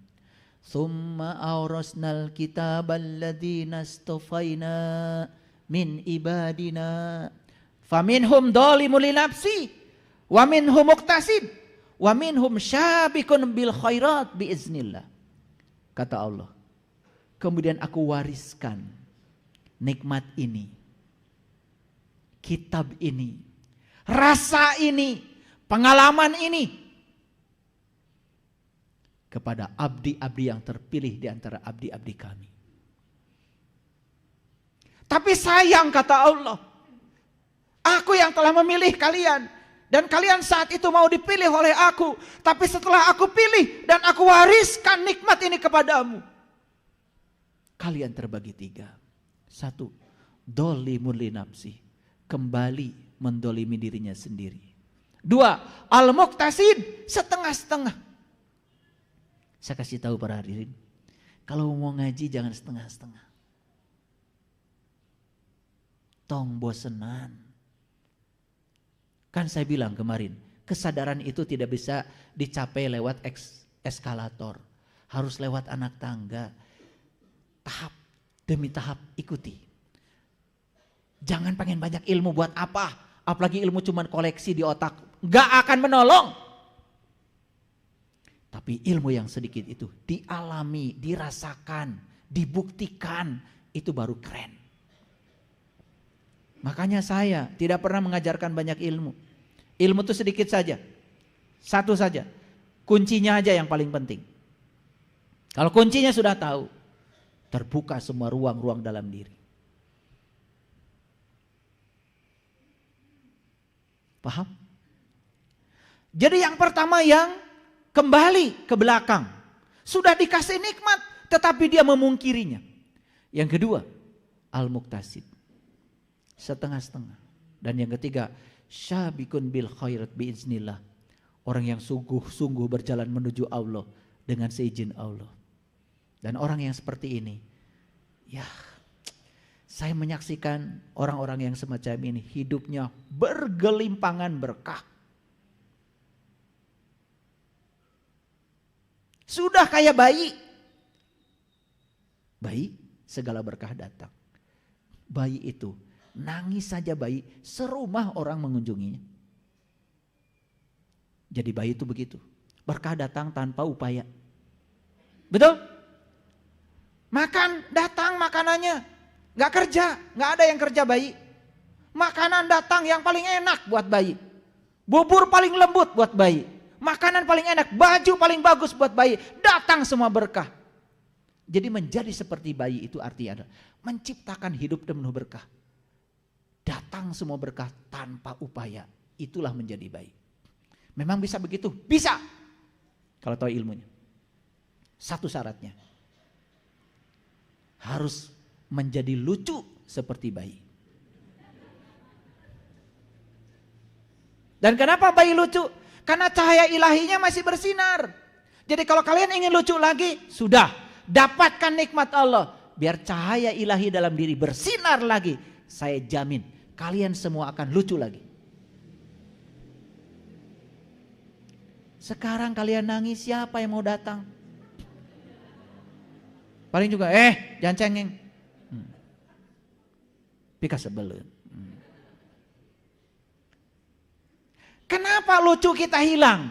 "Tsumma awrasnal kitabal ladzina astafaina min ibadina faminhum dzalimun li nafsi wa minhum muqtasid wa minhum syabiqun bil khairat biiznillah." Kata Allah, kemudian aku wariskan nikmat ini, kitab ini, rasa ini, pengalaman ini kepada abdi-abdi yang terpilih di antara abdi-abdi kami. Tapi sayang, kata Allah, aku yang telah memilih kalian. Dan kalian saat itu mau dipilih oleh aku. Tapi setelah aku pilih dan aku wariskan nikmat ini kepadamu, kalian terbagi tiga. Satu, dolimun li nafsi, kembali mendolimi dirinya sendiri. Dua, al-muqtasid, setengah-setengah. Saya kasih tahu para hadirin, kalau mau ngaji jangan setengah-setengah. Tong bosenan. Kan saya bilang kemarin, kesadaran itu tidak bisa dicapai lewat eskalator. Harus lewat anak tangga. Tahap demi tahap ikuti. Jangan pengen banyak ilmu buat apa? Apalagi ilmu cuman koleksi di otak. Gak akan menolong. Tapi ilmu yang sedikit itu dialami, dirasakan, dibuktikan. Itu baru keren. Makanya saya tidak pernah mengajarkan banyak ilmu. Ilmu itu sedikit saja. Satu saja. Kuncinya aja yang paling penting. Kalau kuncinya sudah tahu, terbuka semua ruang-ruang dalam diri. Paham? Jadi yang pertama yang kembali ke belakang. Sudah dikasih nikmat tetapi dia memungkirinya. Yang kedua, al-muqtasid. Setengah-setengah. Dan yang ketiga, syabikun bil khairat biiznillah. Orang yang sungguh-sungguh berjalan menuju Allah dengan seizin Allah. Dan orang yang seperti ini, ya, saya menyaksikan orang-orang yang semacam ini hidupnya bergelimpangan berkah. Sudah kayak bayi. Bayi, segala berkah datang. Bayi itu nangis saja bayi, serumah orang mengunjunginya. Jadi bayi itu begitu. Berkah datang tanpa upaya. Betul? Makan datang makanannya. Gak kerja, gak ada yang kerja bayi. Makanan datang yang paling enak buat bayi. Bubur paling lembut buat bayi. Makanan paling enak, baju paling bagus buat bayi. Datang semua berkah. Jadi menjadi seperti bayi itu artinya adalah menciptakan hidup penuh berkah. Datang semua berkah tanpa upaya. Itulah menjadi baik. Memang bisa begitu? Bisa. Kalau tahu ilmunya. Satu syaratnya. Harus menjadi lucu seperti bayi. Dan kenapa bayi lucu? Karena cahaya ilahinya masih bersinar. Jadi kalau kalian ingin lucu lagi, sudah. Dapatkan nikmat Allah. Biar cahaya ilahi dalam diri bersinar lagi. Saya jamin. Kalian semua akan lucu lagi. Sekarang kalian nangis, siapa yang mau datang? Paling juga, jangan cengeng. Pika sebelum. Kenapa lucu kita hilang?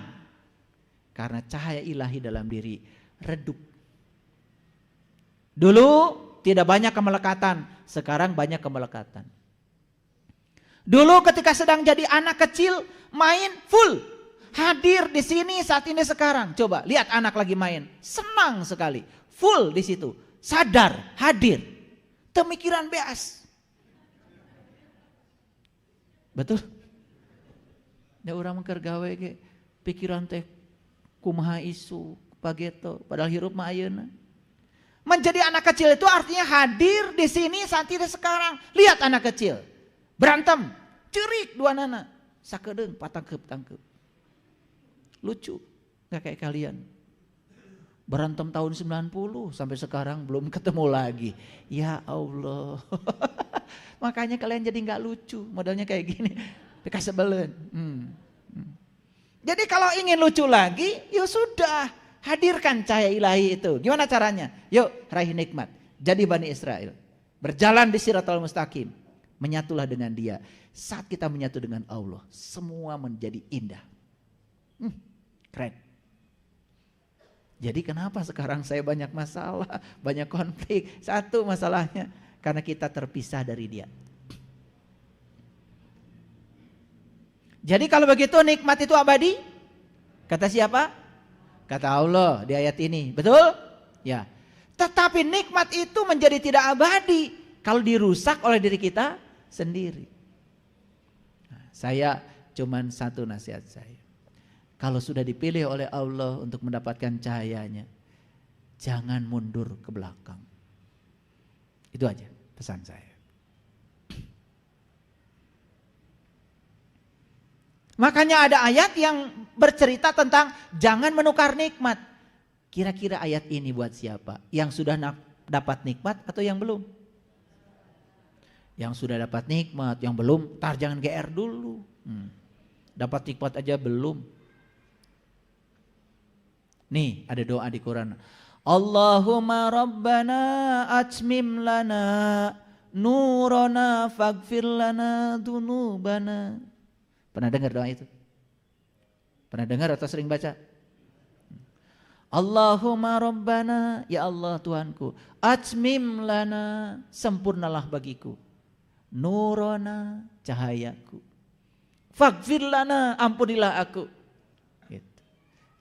Karena cahaya ilahi dalam diri redup. Dulu tidak banyak kemelekatan, sekarang banyak kemelekatan. Dulu ketika sedang jadi anak kecil, main full. Hadir di sini saat ini sekarang. Coba lihat anak lagi main. Senang sekali. Full di situ. Sadar, hadir. Pemikiran beas. Betul? Da urang mengker gawe ge pikiran teh kumaha isu pageto padahal hirup mah ayeuna. Menjadi anak kecil itu artinya hadir di sini saat ini sekarang. Lihat anak kecil. Berantem, cerik dua nana. Sakedeung patangkeup-tangkeup. Lucu, gak kayak kalian. Berantem tahun 90 sampai sekarang belum ketemu lagi. Ya Allah. Makanya kalian jadi gak lucu, modelnya kayak gini. Bekas sebelen. Jadi kalau ingin lucu lagi, ya sudah. Hadirkan cahaya ilahi itu. Gimana caranya? Yuk raih nikmat. Jadi Bani Israel. Berjalan di Siratal Mustaqim. Menyatulah dengan dia. Saat kita menyatu dengan Allah, semua menjadi indah. Keren. Jadi kenapa sekarang saya banyak masalah, banyak konflik? Satu masalahnya, karena kita terpisah dari dia. Jadi kalau begitu nikmat itu abadi? Kata siapa? Kata Allah di ayat ini. Betul? Ya. Tetapi nikmat itu menjadi tidak abadi kalau dirusak oleh diri kita sendiri. Nah, saya cuman satu nasihat saya. Kalau sudah dipilih oleh Allah untuk mendapatkan cahayanya, jangan mundur ke belakang. Itu aja pesan saya. Makanya ada ayat yang bercerita tentang jangan menukar nikmat. Kira-kira ayat ini buat siapa? Yang sudah dapat nikmat atau yang belum? Yang sudah dapat nikmat, yang belum, tar jangan GR dulu. Dapat nikmat aja belum. Nih ada doa di Quran. Allahumma rabbana atmim lana nurana faghfir lana dunubana. Pernah dengar doa itu? Pernah dengar atau sering baca? Allahumma rabbana, ya Allah Tuhanku, atmim lana, sempurnalah bagiku. Nurana, cahayaku. Faghfir lana, ampunilah aku. Gitu.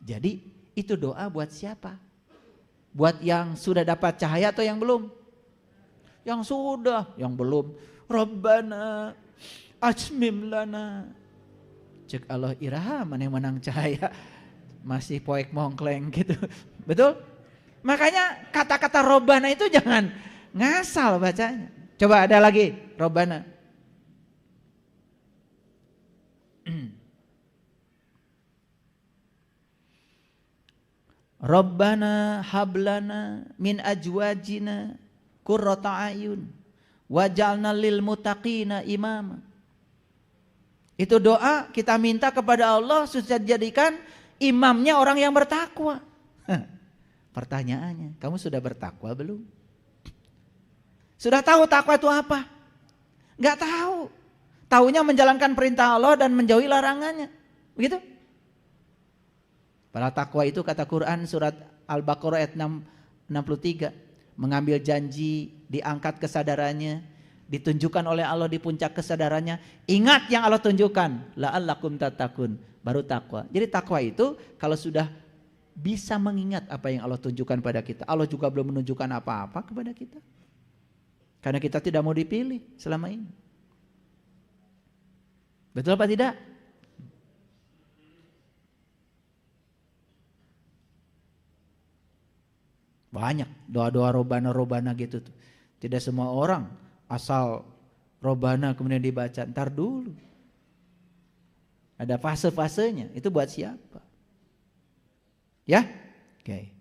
Jadi itu doa buat siapa? Buat yang sudah dapat cahaya atau yang belum? Yang sudah, yang belum. Rabbana atmim lana. Cek Allah iraha mana yang menang cahaya. Masih poek mongkleng gitu. Betul? Makanya kata-kata Rabbana itu jangan ngasal bacanya. Coba ada lagi Rabbana. Rabbana hablana min ajwajina qurrata ayun waj'alna lil muttaqina imama. Itu doa kita minta kepada Allah supaya dijadikan imamnya orang yang bertakwa. Pertanyaannya, kamu sudah bertakwa belum? Sudah tahu takwa itu apa? Enggak tahu. Taunya menjalankan perintah Allah dan menjauhi larangannya. Begitu? Padahal takwa itu kata Quran surat Al-Baqarah ayat 63. Mengambil janji, diangkat kesadarannya, ditunjukkan oleh Allah di puncak kesadarannya. Ingat yang Allah tunjukkan. La'allakum tattaqun. Baru takwa. Jadi takwa itu kalau sudah bisa mengingat apa yang Allah tunjukkan pada kita. Allah juga belum menunjukkan apa-apa kepada kita. Karena kita tidak mau dipilih selama ini. Betul apa tidak? Banyak doa-doa robana gitu tuh. Tidak semua orang asal robana kemudian dibaca. Ntar dulu. Ada fase-fasenya. Itu buat siapa? Ya? Oke.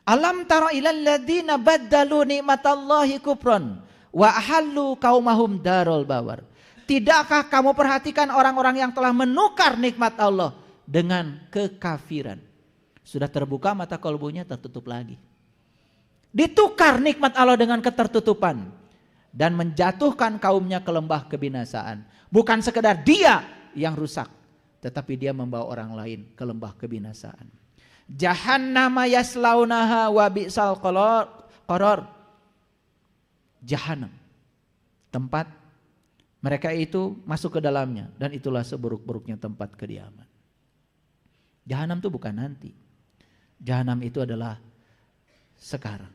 Alam tara ilal ladzina baddalu nikmatallahi kufran wa ahallu qaumahum darul bawar. Tidakkah kamu perhatikan orang-orang yang telah menukar nikmat Allah dengan kekafiran? Sudah terbuka mata kalbunya, tertutup lagi. Ditukar nikmat Allah dengan ketertutupan dan menjatuhkan kaumnya ke lembah kebinasaan. Bukan sekedar dia yang rusak, tetapi dia membawa orang lain ke lembah kebinasaan. Jahannama yaslaunaha wa bi'sal qarar. Jahannam, tempat Mereka itu masuk ke dalamnya dan itulah seburuk-buruknya tempat kediaman. Jahanam itu bukan nanti. Jahanam itu adalah sekarang.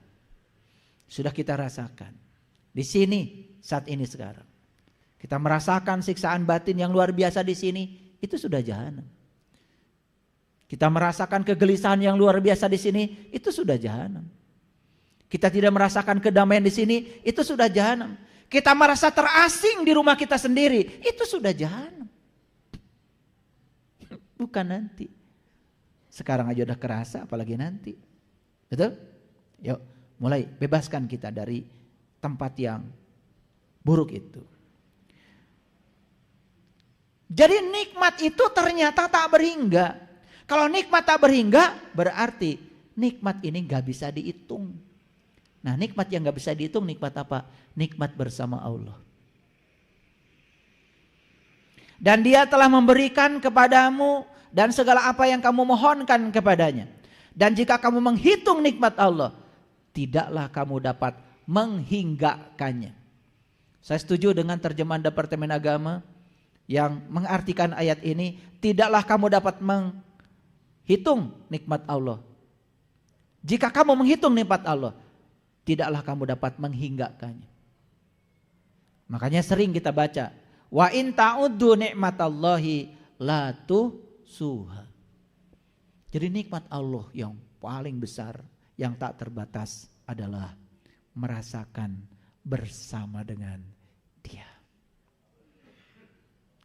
Sudah kita rasakan. Di sini saat ini sekarang. Kita merasakan siksaan batin yang luar biasa di sini, itu sudah jahanam. Kita merasakan kegelisahan yang luar biasa di sini, itu sudah jahanam. Kita tidak merasakan kedamaian di sini, itu sudah jahanam. Kita merasa terasing di rumah kita sendiri, itu sudah jahanam. Bukan nanti. Sekarang aja udah kerasa, apalagi nanti. Betul? Yuk, mulai bebaskan kita dari tempat yang buruk itu. Jadi nikmat itu ternyata tak berhingga. Kalau nikmat tak berhingga, berarti nikmat ini gak bisa dihitung. Nah, nikmat yang gak bisa dihitung nikmat apa? Nikmat bersama Allah. Dan Dia telah memberikan kepadamu dan segala apa yang kamu mohonkan kepadanya. Dan jika kamu menghitung nikmat Allah, tidaklah kamu dapat menghinggakannya. Saya setuju dengan terjemahan Departemen Agama yang mengartikan ayat ini, tidaklah kamu dapat menghitung nikmat Allah. Jika kamu menghitung nikmat Allah, tidaklah kamu dapat menghinggakannya. Makanya sering kita baca, wa in ta'uddu nikmatallahi la tuhsuha. Jadi nikmat Allah yang paling besar, yang tak terbatas adalah merasakan bersama dengan Dia.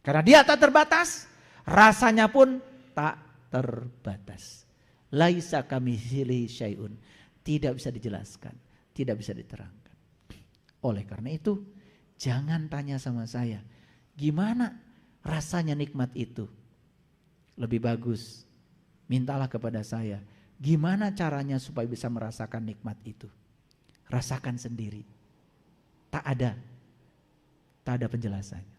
Karena Dia tak terbatas, rasanya pun tak terbatas. Laisa kamitslihi syai'un. Tidak bisa dijelaskan, tidak bisa diterangkan. Oleh karena itu, jangan tanya sama saya, gimana rasanya nikmat itu? Lebih bagus, mintalah kepada saya, gimana caranya supaya bisa merasakan nikmat itu? Rasakan sendiri. Tak ada penjelasannya.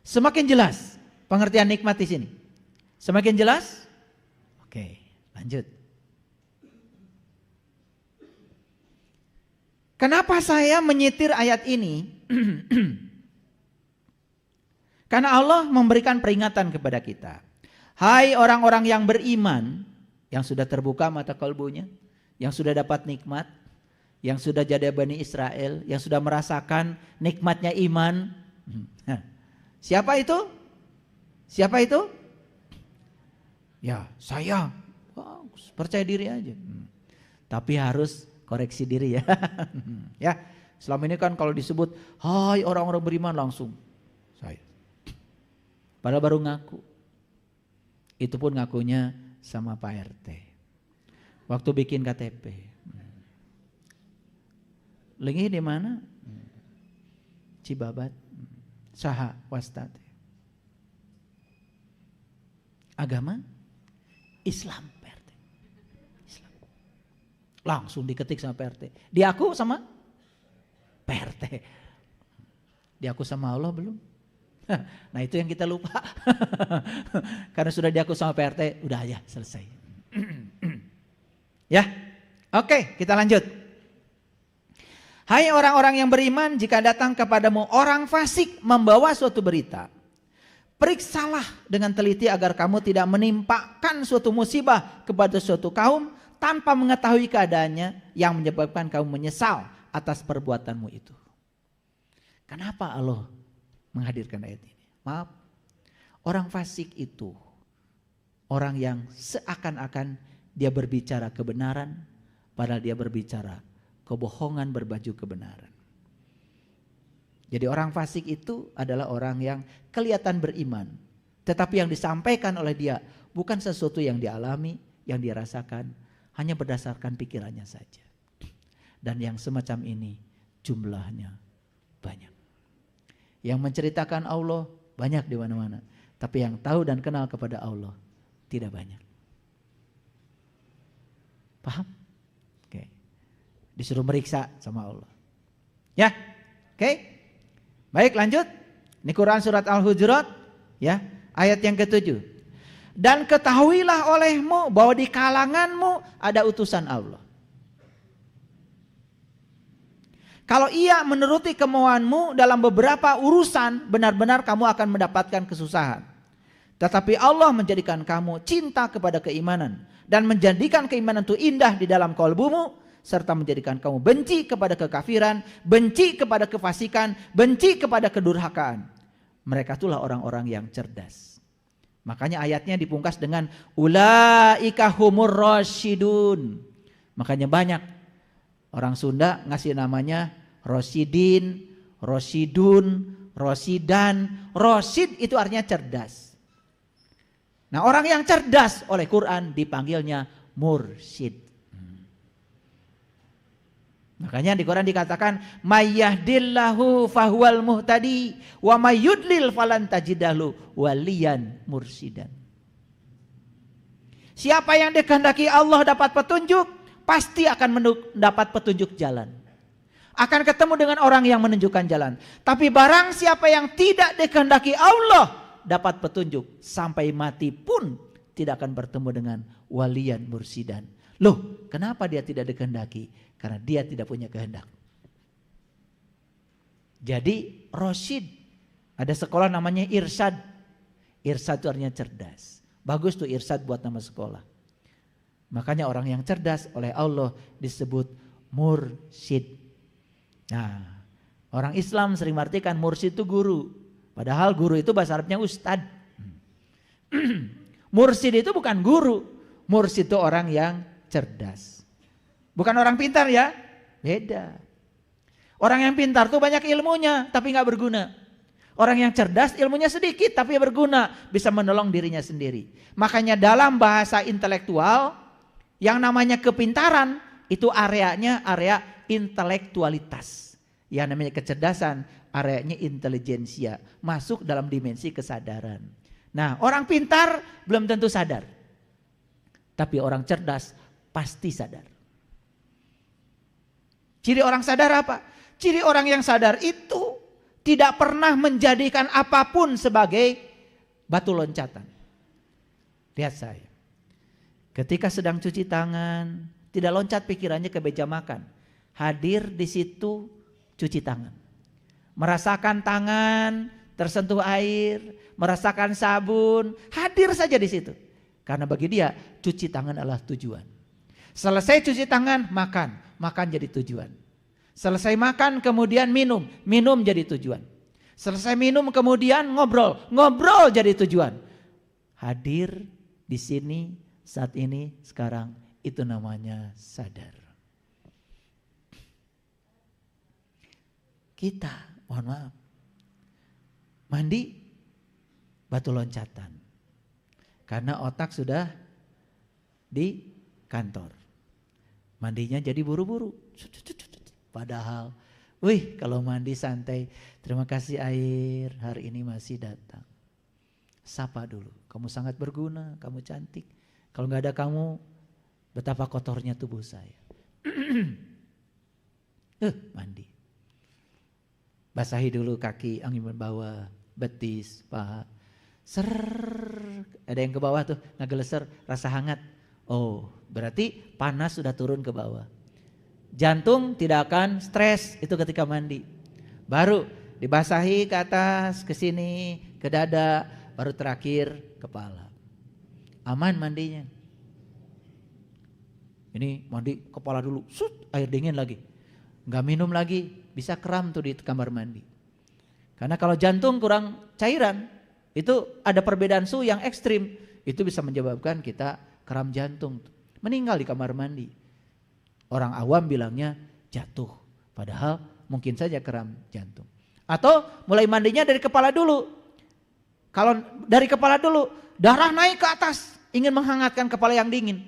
Semakin jelas pengertian nikmat di sini. Semakin jelas? Oke, lanjut. Kenapa saya menyitir ayat ini? Karena Allah memberikan peringatan kepada kita. Hai orang-orang yang beriman, yang sudah terbuka mata kalbunya, yang sudah dapat nikmat, yang sudah jadi Bani Israel, yang sudah merasakan nikmatnya iman. Siapa itu? Siapa itu? Ya, saya. Bagus, percaya diri aja. Tapi harus koreksi diri ya. Ya, selama ini kan kalau disebut, hai orang-orang beriman langsung saya. Padahal baru ngaku. Itu pun ngakunya sama Pak RT. Waktu bikin KTP. Lagi di mana? Cibabat. Saha wastate. Agama Islam PRT. Islam. Langsung diketik sama PRT. Diaku sama PRT. Diaku sama Allah belum? Nah itu yang kita lupa. Karena sudah diaku sama PRT, udah aja selesai. Ya, oke, kita lanjut. Hai orang-orang yang beriman, jika datang kepadamu orang fasik membawa suatu berita, periksalah dengan teliti agar kamu tidak menimpakan suatu musibah kepada suatu kaum tanpa mengetahui keadaannya yang menyebabkan kamu menyesal atas perbuatanmu itu. Kenapa Allah menghadirkan ayat ini? Maaf, orang fasik itu orang yang seakan-akan dia berbicara kebenaran, padahal dia berbicara kebohongan berbaju kebenaran. Jadi orang fasik itu adalah orang yang kelihatan beriman, tetapi yang disampaikan oleh dia bukan sesuatu yang dialami, yang dirasakan, hanya berdasarkan pikirannya saja. Dan yang semacam ini jumlahnya banyak. Yang menceritakan Allah banyak di mana-mana, tapi yang tahu dan kenal kepada Allah tidak banyak. Paham? Oke. Disuruh meriksa sama Allah. Ya, oke. Baik, lanjut. Ini Quran surat Al-Hujurat, ya, ayat yang ke-7. Dan ketahuilah olehmu bahwa di kalanganmu ada utusan Allah. Kalau ia menuruti kemauanmu dalam beberapa urusan, benar-benar kamu akan mendapatkan kesusahan. Tetapi Allah menjadikan kamu cinta kepada keimanan dan menjadikan keimanan itu indah di dalam kalbumu, serta menjadikan kamu benci kepada kekafiran, benci kepada kefasikan, benci kepada kedurhakaan. Mereka itulah orang-orang yang cerdas. Makanya ayatnya dipungkas dengan ulaika humur rasyidun. Makanya banyak orang Sunda ngasih namanya Rosidin, Rosidun, Rosidan. Rosid itu artinya cerdas. Nah, orang yang cerdas oleh Quran dipanggilnya mursyid. Makanya di Quran dikatakan mayyahdillahu fahuwal muhtadi wa mayyudlil falan tajidalu waliyan mursidan. Siapa yang dikehendaki Allah dapat petunjuk, pasti akan mendapat petunjuk jalan. Akan ketemu dengan orang yang menunjukkan jalan. Tapi barang siapa yang tidak dikehendaki Allah dapat petunjuk, sampai mati pun tidak akan bertemu dengan waliyan mursidan. Loh, kenapa dia tidak dikehendaki? Karena dia tidak punya kehendak. Jadi Rosyid, ada sekolah namanya Irsyad. Irsyad itu artinya cerdas. Bagus tuh Irsyad buat nama sekolah. Makanya orang yang cerdas oleh Allah disebut mursyid. Nah, orang Islam sering mengartikan mursyid itu guru. Padahal guru itu bahasa Arabnya ustad. Mursyid itu bukan guru. Mursyid itu orang yang cerdas. Bukan orang pintar ya, beda. Orang yang pintar tuh banyak ilmunya tapi gak berguna. Orang yang cerdas ilmunya sedikit tapi berguna, bisa menolong dirinya sendiri. Makanya dalam bahasa intelektual yang namanya kepintaran itu areanya area intelektualitas. Yang namanya kecerdasan areanya intelijensia, masuk dalam dimensi kesadaran. Nah, orang pintar belum tentu sadar. Tapi orang cerdas pasti sadar. Ciri orang sadar apa? Ciri orang yang sadar itu tidak pernah menjadikan apapun sebagai batu loncatan. Lihat saya. Ketika sedang cuci tangan, tidak loncat pikirannya ke meja makan. Hadir di situ cuci tangan. Merasakan tangan tersentuh air, merasakan sabun, hadir saja di situ. Karena bagi dia cuci tangan adalah tujuan. Selesai cuci tangan, makan jadi tujuan. Selesai makan kemudian minum jadi tujuan. Selesai minum kemudian ngobrol jadi tujuan. Hadir di sini saat ini sekarang itu namanya sadar. Kita, mohon maaf, mandi batu loncatan. Karena otak sudah di kantor. Mandinya jadi buru-buru. Padahal, kalau mandi santai, terima kasih air, hari ini masih datang. Sapa dulu, kamu sangat berguna, kamu cantik. Kalau gak ada kamu, betapa kotornya tubuh saya. Mandi. Basahi dulu kaki, angin bawah, betis, paha. Ada yang ke bawah tuh, ngegeleser, rasa hangat. Oh, berarti panas sudah turun ke bawah. Jantung tidak akan stres itu ketika mandi. Baru dibasahi ke atas, ke sini, ke dada, baru terakhir kepala. Aman mandinya. Ini mandi kepala dulu, air dingin lagi. Nggak minum lagi, bisa kram tuh di kamar mandi. Karena kalau jantung kurang cairan, itu ada perbedaan suhu yang ekstrim. Itu bisa menyebabkan kita kram jantung. Meninggal di kamar mandi. Orang awam bilangnya jatuh. Padahal mungkin saja kram jantung. Atau mulai mandinya dari kepala dulu. Kalau dari kepala dulu, darah naik ke atas. Ingin menghangatkan kepala yang dingin.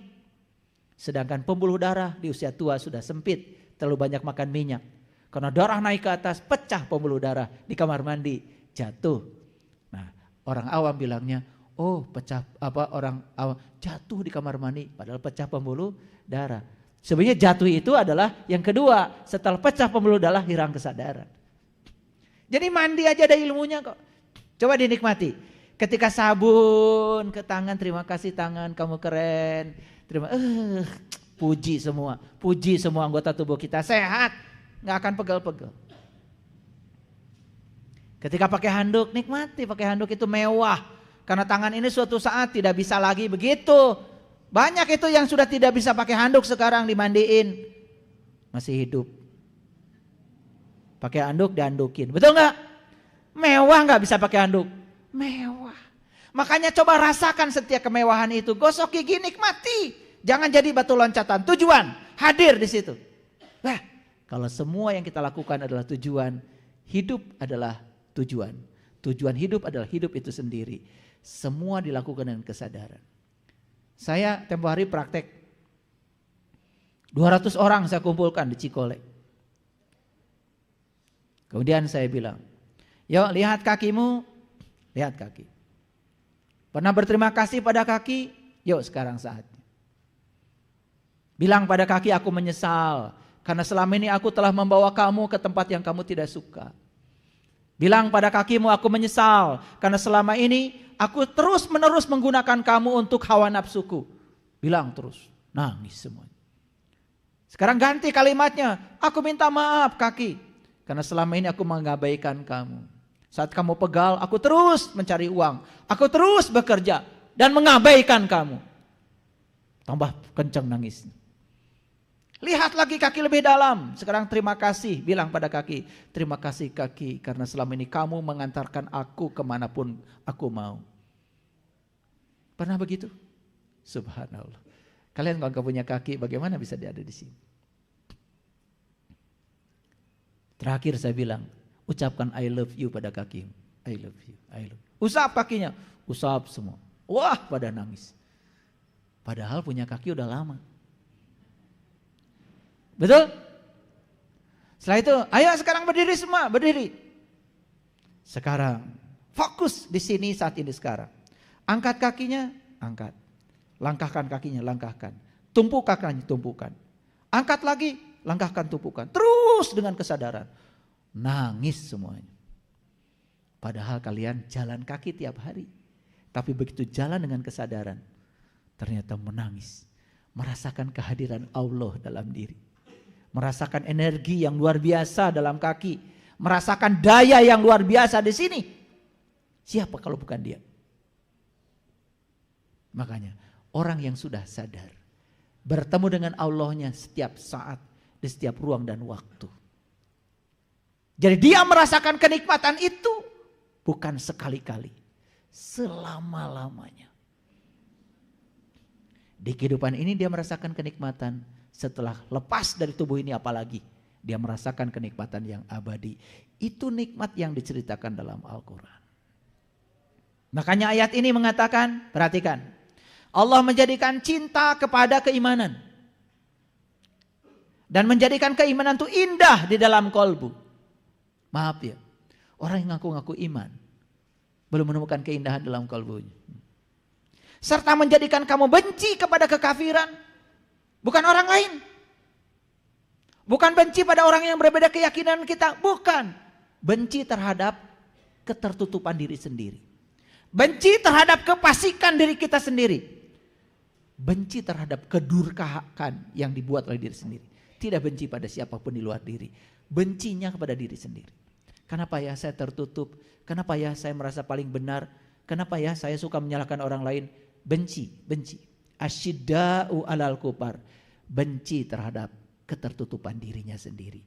Sedangkan pembuluh darah di usia tua sudah sempit. Terlalu banyak makan minyak. Karena darah naik ke atas, pecah pembuluh darah di kamar mandi. Jatuh. Nah, orang awam bilangnya, pecah orang awam jatuh di kamar mandi. Padahal pecah pembuluh darah. Sebenarnya jatuh itu adalah yang kedua. Setelah pecah pembuluh darah hilang kesadaran. Jadi mandi aja ada ilmunya kok. Coba dinikmati. Ketika sabun ke tangan, terima kasih tangan kamu keren. Puji semua anggota tubuh kita sehat. nggak akan pegel-pegel. Ketika pakai handuk, nikmati pakai handuk itu mewah. Karena tangan ini suatu saat tidak bisa lagi begitu. Banyak itu yang sudah tidak bisa pakai handuk sekarang dimandiin. Masih hidup. Pakai handuk diandukin. Betul nggak? Mewah nggak bisa pakai handuk? Mewah. Makanya coba rasakan setiap kemewahan itu. Gosok gigi, nikmati. Jangan jadi batu loncatan. Tujuan hadir di situ. Nah, kalau semua yang kita lakukan adalah tujuan, hidup adalah tujuan. Tujuan hidup adalah hidup itu sendiri. Semua dilakukan dengan kesadaran. Saya tempo hari praktek. 200 orang saya kumpulkan di Cikole. Kemudian saya bilang, yuk lihat kakimu, lihat kaki. Pernah berterima kasih pada kaki? Yuk sekarang saatnya. Bilang pada kaki, aku menyesal. Karena selama ini aku telah membawa kamu ke tempat yang kamu tidak suka. Bilang pada kakimu, aku menyesal karena selama ini aku terus menerus menggunakan kamu untuk hawa nafsuku. Bilang terus, nangis semuanya. Sekarang ganti kalimatnya, aku minta maaf kaki. Karena selama ini aku mengabaikan kamu. Saat kamu pegal, aku terus mencari uang. Aku terus bekerja dan mengabaikan kamu. Tambah kencang nangisnya. Lihat lagi kaki lebih dalam. Sekarang terima kasih. Bilang pada kaki. Terima kasih kaki. Karena selama ini kamu mengantarkan aku kemanapun aku mau. Pernah begitu? Subhanallah. Kalian kalau gak punya kaki bagaimana bisa ada di sini? Terakhir saya bilang. Ucapkan I love you pada kaki. I love you. I love you. Usap kakinya. Usap semua. Wah pada nangis. Padahal punya kaki udah lama. Betul? Setelah itu, ayo sekarang berdiri semua, berdiri. Sekarang, fokus di sini saat ini sekarang. Angkat kakinya, angkat. Langkahkan kakinya, langkahkan. Tumpuk kakinya, tumpukan. Angkat lagi, langkahkan, tumpukan. Terus dengan kesadaran. Nangis semuanya. Padahal kalian jalan kaki tiap hari. Tapi begitu jalan dengan kesadaran, ternyata menangis. Merasakan kehadiran Allah dalam diri. Merasakan energi yang luar biasa dalam kaki. Merasakan daya yang luar biasa di sini. Siapa kalau bukan dia? Makanya orang yang sudah sadar. Bertemu dengan Allahnya setiap saat. Di setiap ruang dan waktu. Jadi dia merasakan kenikmatan itu. Bukan sekali-kali. Selama-lamanya. Di kehidupan ini dia merasakan kenikmatan. Setelah lepas dari tubuh ini apalagi. Dia merasakan kenikmatan yang abadi. Itu nikmat yang diceritakan dalam Al-Quran. Makanya ayat ini mengatakan, perhatikan. Allah menjadikan cinta kepada keimanan. Dan menjadikan keimanan itu indah di dalam kolbu. Maaf ya. Orang yang ngaku-ngaku iman. Belum menemukan keindahan dalam kolbunya. Serta menjadikan kamu benci kepada kekafiran. Bukan orang lain. Bukan benci pada orang yang berbeda keyakinan kita. Bukan. Benci terhadap ketertutupan diri sendiri. Benci terhadap kefasikan diri kita sendiri. Benci terhadap kedurkaan yang dibuat oleh diri sendiri. Tidak benci pada siapapun di luar diri. Bencinya kepada diri sendiri. Kenapa ya saya tertutup? Kenapa ya saya merasa paling benar? Kenapa ya saya suka menyalahkan orang lain? Benci. Asyidda'u alal kufar. Benci terhadap ketertutupan dirinya sendiri.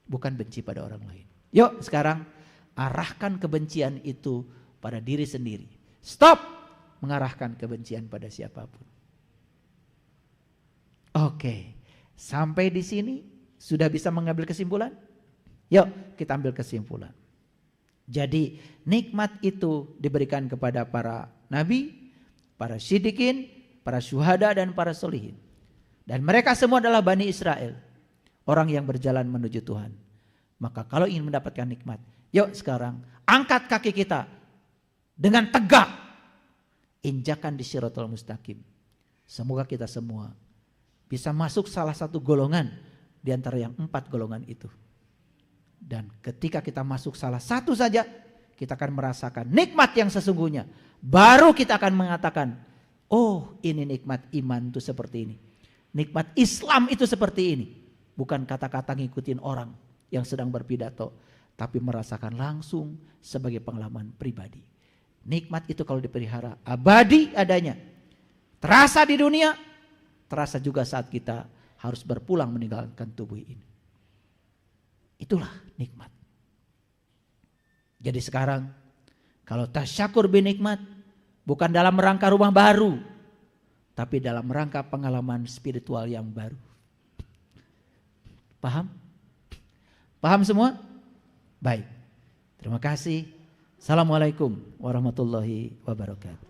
Bukan benci pada orang lain. Yuk sekarang arahkan kebencian itu pada diri sendiri. Stop mengarahkan kebencian pada siapapun. Oke. Sampai di sini sudah bisa mengambil kesimpulan? Yuk kita ambil kesimpulan. Jadi nikmat itu diberikan kepada para nabi, para siddiqin, para syuhada dan para solihin. Dan mereka semua adalah Bani Israel. Orang yang berjalan menuju Tuhan. Maka kalau ingin mendapatkan nikmat. Yuk sekarang angkat kaki kita. Dengan tegak. Injakan di Shiratal Mustaqim. Semoga kita semua bisa masuk salah satu golongan. Di antara yang 4 golongan itu. Dan ketika kita masuk salah satu saja. Kita akan merasakan nikmat yang sesungguhnya. Baru kita akan mengatakan. Oh ini nikmat iman itu seperti ini. Nikmat Islam itu seperti ini. Bukan kata-kata ngikutin orang. yang sedang berpidato, tapi merasakan langsung sebagai pengalaman pribadi. Nikmat itu kalau dipelihara abadi adanya. Terasa di dunia, terasa juga saat kita harus berpulang meninggalkan tubuh ini. Itulah nikmat. Jadi sekarang kalau tasyakur binikmat bukan dalam rangka rumah baru, tapi dalam rangka pengalaman spiritual yang baru. Paham? Paham semua? Baik. Terima kasih. Assalamualaikum warahmatullahi wabarakatuh.